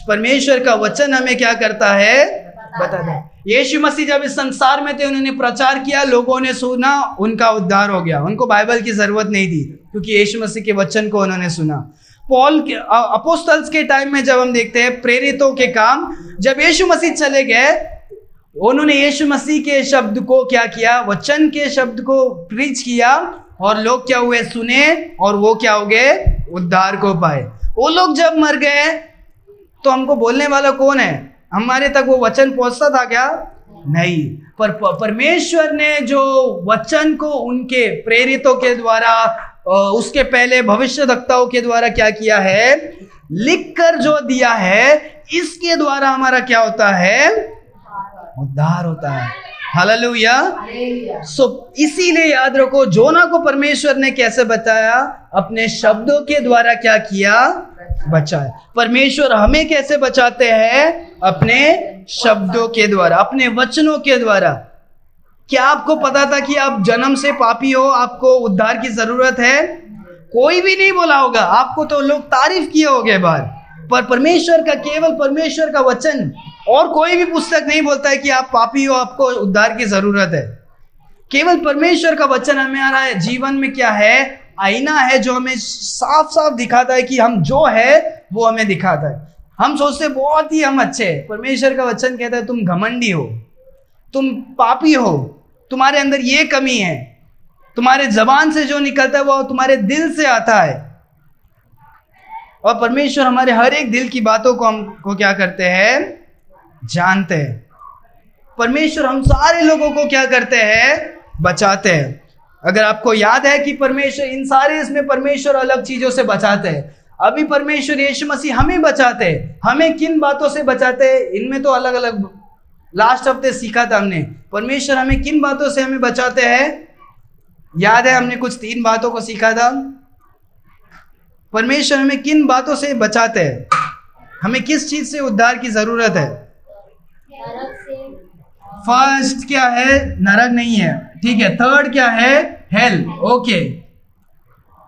परमेश्वर का वचन हमें क्या करता है? बताता है। यीशु मसीह जब इस संसार में थे, उन्होंने प्रचार किया, लोगों ने सुना, उनका उद्धार हो गया। उनको बाइबल की जरूरत नहीं थी क्योंकि यीशु मसीह के वचन को उन्होंने सुना। पॉल के अपोस्टल्स के टाइम में जब हम देखते हैं प्रेरितों के काम, जब यीशु मसीह चले गए, उन्होंने यीशु मसीह के शब्द को क्या किया? वचन के शब्द को प्रीच किया और लोग क्या हुए? सुने और वो क्या हो गए? उद्धार को पाए। वो लोग जब मर गए तो हमको बोलने वाला कौन है? हमारे तक वो वचन पहुंचता था क्या? नहीं। पर परमेश्वर ने जो वचन को उनके प्रेरितों के द्वारा, उसके पहले भविष्यवक्ताओं के द्वारा क्या किया है? लिखकर जो दिया है, इसके द्वारा हमारा क्या होता है? उद्धार होता है। हालेलुया। सो इसीलिए याद रखो, जोना को परमेश्वर ने कैसे बताया? अपने शब्दों के द्वारा क्या किया? बचाया। परमेश्वर हमें कैसे बचाते हैं? अपने शब्दों के द्वारा, अपने वचनों के द्वारा। क्या आपको पता था कि आप जन्म से पापी हो, आपको उद्धार की जरूरत है? कोई भी नहीं बोला होगा आपको, तो लोग तारीफ किए होंगे बाहर, पर परमेश्वर का, केवल परमेश्वर का वचन, और कोई भी पुस्तक नहीं बोलता है कि आप पापी हो, आपको उद्धार की जरूरत है। केवल परमेश्वर का वचन हमारा जीवन में क्या है? आईना है जो हमें साफ साफ दिखाता है कि हम जो है वो हमें दिखाता है। हम सोचते बहुत ही हम अच्छे हैं, परमेश्वर का वचन कहता है तुम घमंडी हो, तुम पापी हो, तुम्हारे अंदर ये कमी है। तुम्हारे जबान से जो निकलता है वो तुम्हारे दिल से आता है। और परमेश्वर हमारे हर एक दिल की बातों को हमको क्या करते हैं? जानते हैं। परमेश्वर हम सारे लोगों को क्या करते हैं? बचाते हैं। अगर आपको याद है कि परमेश्वर इन सारे इसमें परमेश्वर अलग चीजों से बचाते हैं। अभी परमेश्वर यीशु मसीह हमें बचाते हैं। हमें किन बातों से बचाते हैं? इनमें तो अलग अलग, लास्ट हफ्ते सीखा था हमने, परमेश्वर हमें किन बातों से हमें बचाते हैं। याद है हमने कुछ 3 बातों को सीखा था। परमेश्वर हमें किन बातों से बचाते हैं? हमें किस चीज से उद्धार की जरूरत है? फर्स्ट क्या है? नरक नहीं है, ठीक है। थर्ड क्या है? Hello, okay.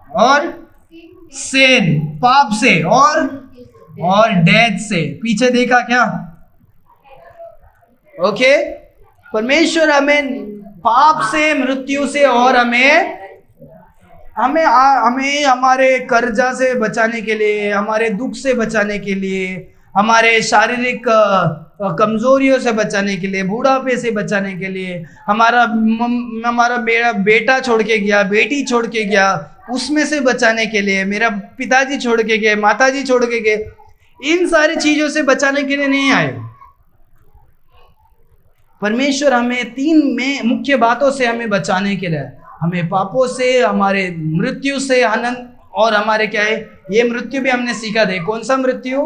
और सिन, पाप से, और डेथ से। पीछे देखा क्या? ओके। परमेश्वर हमें पाप से, मृत्यु से, और हमें हमारे कर्जा से बचाने के लिए, हमारे दुख से बचाने के लिए, हमारे शारीरिक कमजोरियों से बचाने के लिए, बूढ़ापे से बचाने के लिए, हमारा बेटा छोड़ के गया, बेटी छोड़ के गया, उसमें से बचाने के लिए, मेरा पिताजी छोड़ के गए, माताजी छोड़ के गए, इन सारी चीजों से बचाने के लिए नहीं आए। परमेश्वर हमें 3 मुख्य बातों से हमें बचाने के लिए, हमें पापों से, हमारे मृत्यु से, आनंद, और हमारे क्या है? ये मृत्यु भी हमने सीखा था। कौन सा मृत्यु?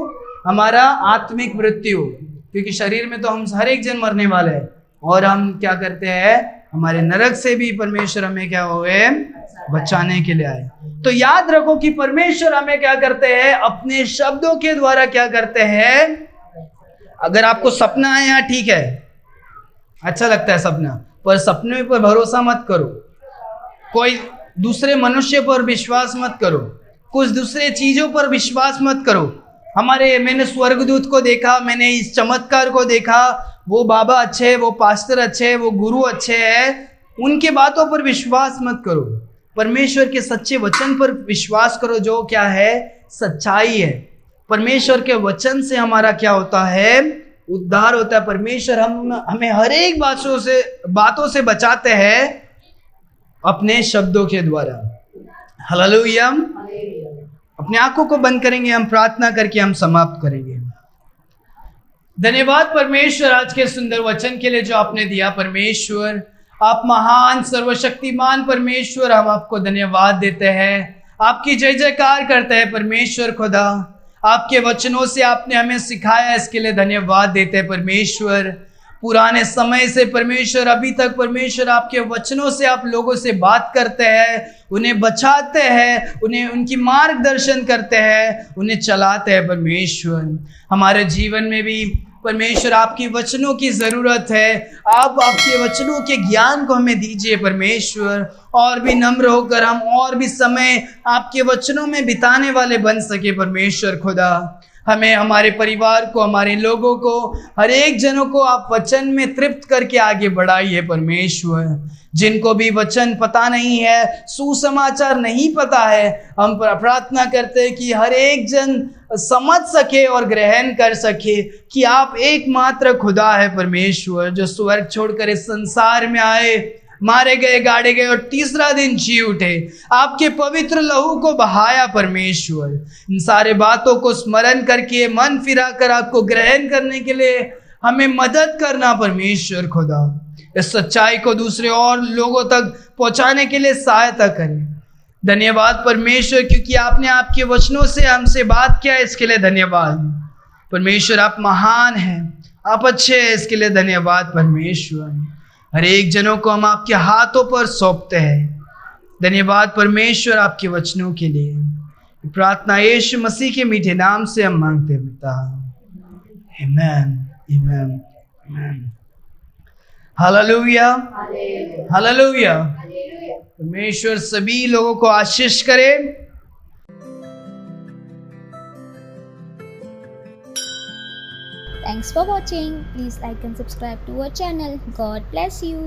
हमारा आत्मिक मृत्यु, क्योंकि शरीर में तो हम हर एक जन मरने वाले हैं। और हम क्या करते हैं? हमारे नरक से भी परमेश्वर हमें क्या हुए? बचाने के लिए आए। तो याद रखो कि परमेश्वर हमें क्या करते हैं? अपने शब्दों के द्वारा क्या करते हैं? अगर आपको सपना है यहाँ, ठीक है, अच्छा लगता है सपना, पर सपने पर भरोसा मत करो। कोई दूसरे मनुष्य पर विश्वास मत करो, कुछ दूसरे चीजों पर विश्वास मत करो। मैंने स्वर्गदूत को देखा, मैंने इस चमत्कार को देखा, वो बाबा अच्छे हैं, वो पास्टर अच्छे हैं, वो गुरु अच्छे हैं, उनके बातों पर विश्वास मत करो। परमेश्वर के सच्चे वचन पर विश्वास करो, जो क्या है? सच्चाई है। परमेश्वर के वचन से हमारा क्या होता है? उद्धार होता है। परमेश्वर हमें हर एक बातों से बचाते हैं अपने शब्दों के द्वारा। हालेलुया। अपने आंखों को बंद करेंगे, हम प्रार्थना करके हम समाप्त करेंगे। धन्यवाद परमेश्वर आज के सुंदर वचन के लिए जो आपने दिया। परमेश्वर आप महान सर्वशक्तिमान परमेश्वर, हम आपको धन्यवाद देते हैं, आपकी जय जयकार करते हैं। परमेश्वर खुदा, आपके वचनों से आपने हमें सिखाया, इसके लिए धन्यवाद देते हैं। परमेश्वर पुराने समय से परमेश्वर अभी तक परमेश्वर आपके वचनों से आप लोगों से बात करते हैं, उन्हें बचाते हैं, उन्हें उनकी मार्गदर्शन करते हैं, उन्हें चलाते हैं। परमेश्वर हमारे जीवन में भी परमेश्वर आपकी वचनों की ज़रूरत है। आप आपके वचनों के ज्ञान को हमें दीजिए परमेश्वर, और भी नम्र होकर हम और भी समय आपके वचनों में बिताने वाले बन सके। परमेश्वर खुदा हमें, हमारे परिवार को, हमारे लोगों को, हर एक जनों को आप वचन में तृप्त करके आगे बढ़ाइए। परमेश्वर जिनको भी वचन पता नहीं है, सुसमाचार नहीं पता है, हम प्रार्थना करते हैं कि हर एक जन समझ सके और ग्रहण कर सके कि आप एकमात्र खुदा है परमेश्वर, जो स्वर्ग छोड़कर इस संसार में आए, मारे गए, गाड़े गए और तीसरा दिन जी उठे, आपके पवित्र लहू को बहाया। परमेश्वर इन सारे बातों को स्मरण करके मन फिरा कर आपको ग्रहण करने के लिए हमें मदद करना। परमेश्वर खुदा इस सच्चाई को दूसरे और लोगों तक पहुंचाने के लिए सहायता करें। धन्यवाद परमेश्वर, क्योंकि आपने आपके वचनों से हमसे बात किया, इसके लिए धन्यवाद। परमेश्वर आप महान हैं, आप अच्छे हैं, इसके लिए धन्यवाद। परमेश्वर हर एक जनों को हम आपके हाथों पर सौंपते हैं। धन्यवाद परमेश्वर आपके वचनों के लिए। प्रार्थना यीशु मसीह के मीठे नाम से हम मांगते हैं पिता, आमीन, आमीन, आमीन। Hallelujah, hallelujah. परमेश्वर सभी लोगों को आशीष करे। Thanks for watching. Please like and subscribe to our channel. God bless you.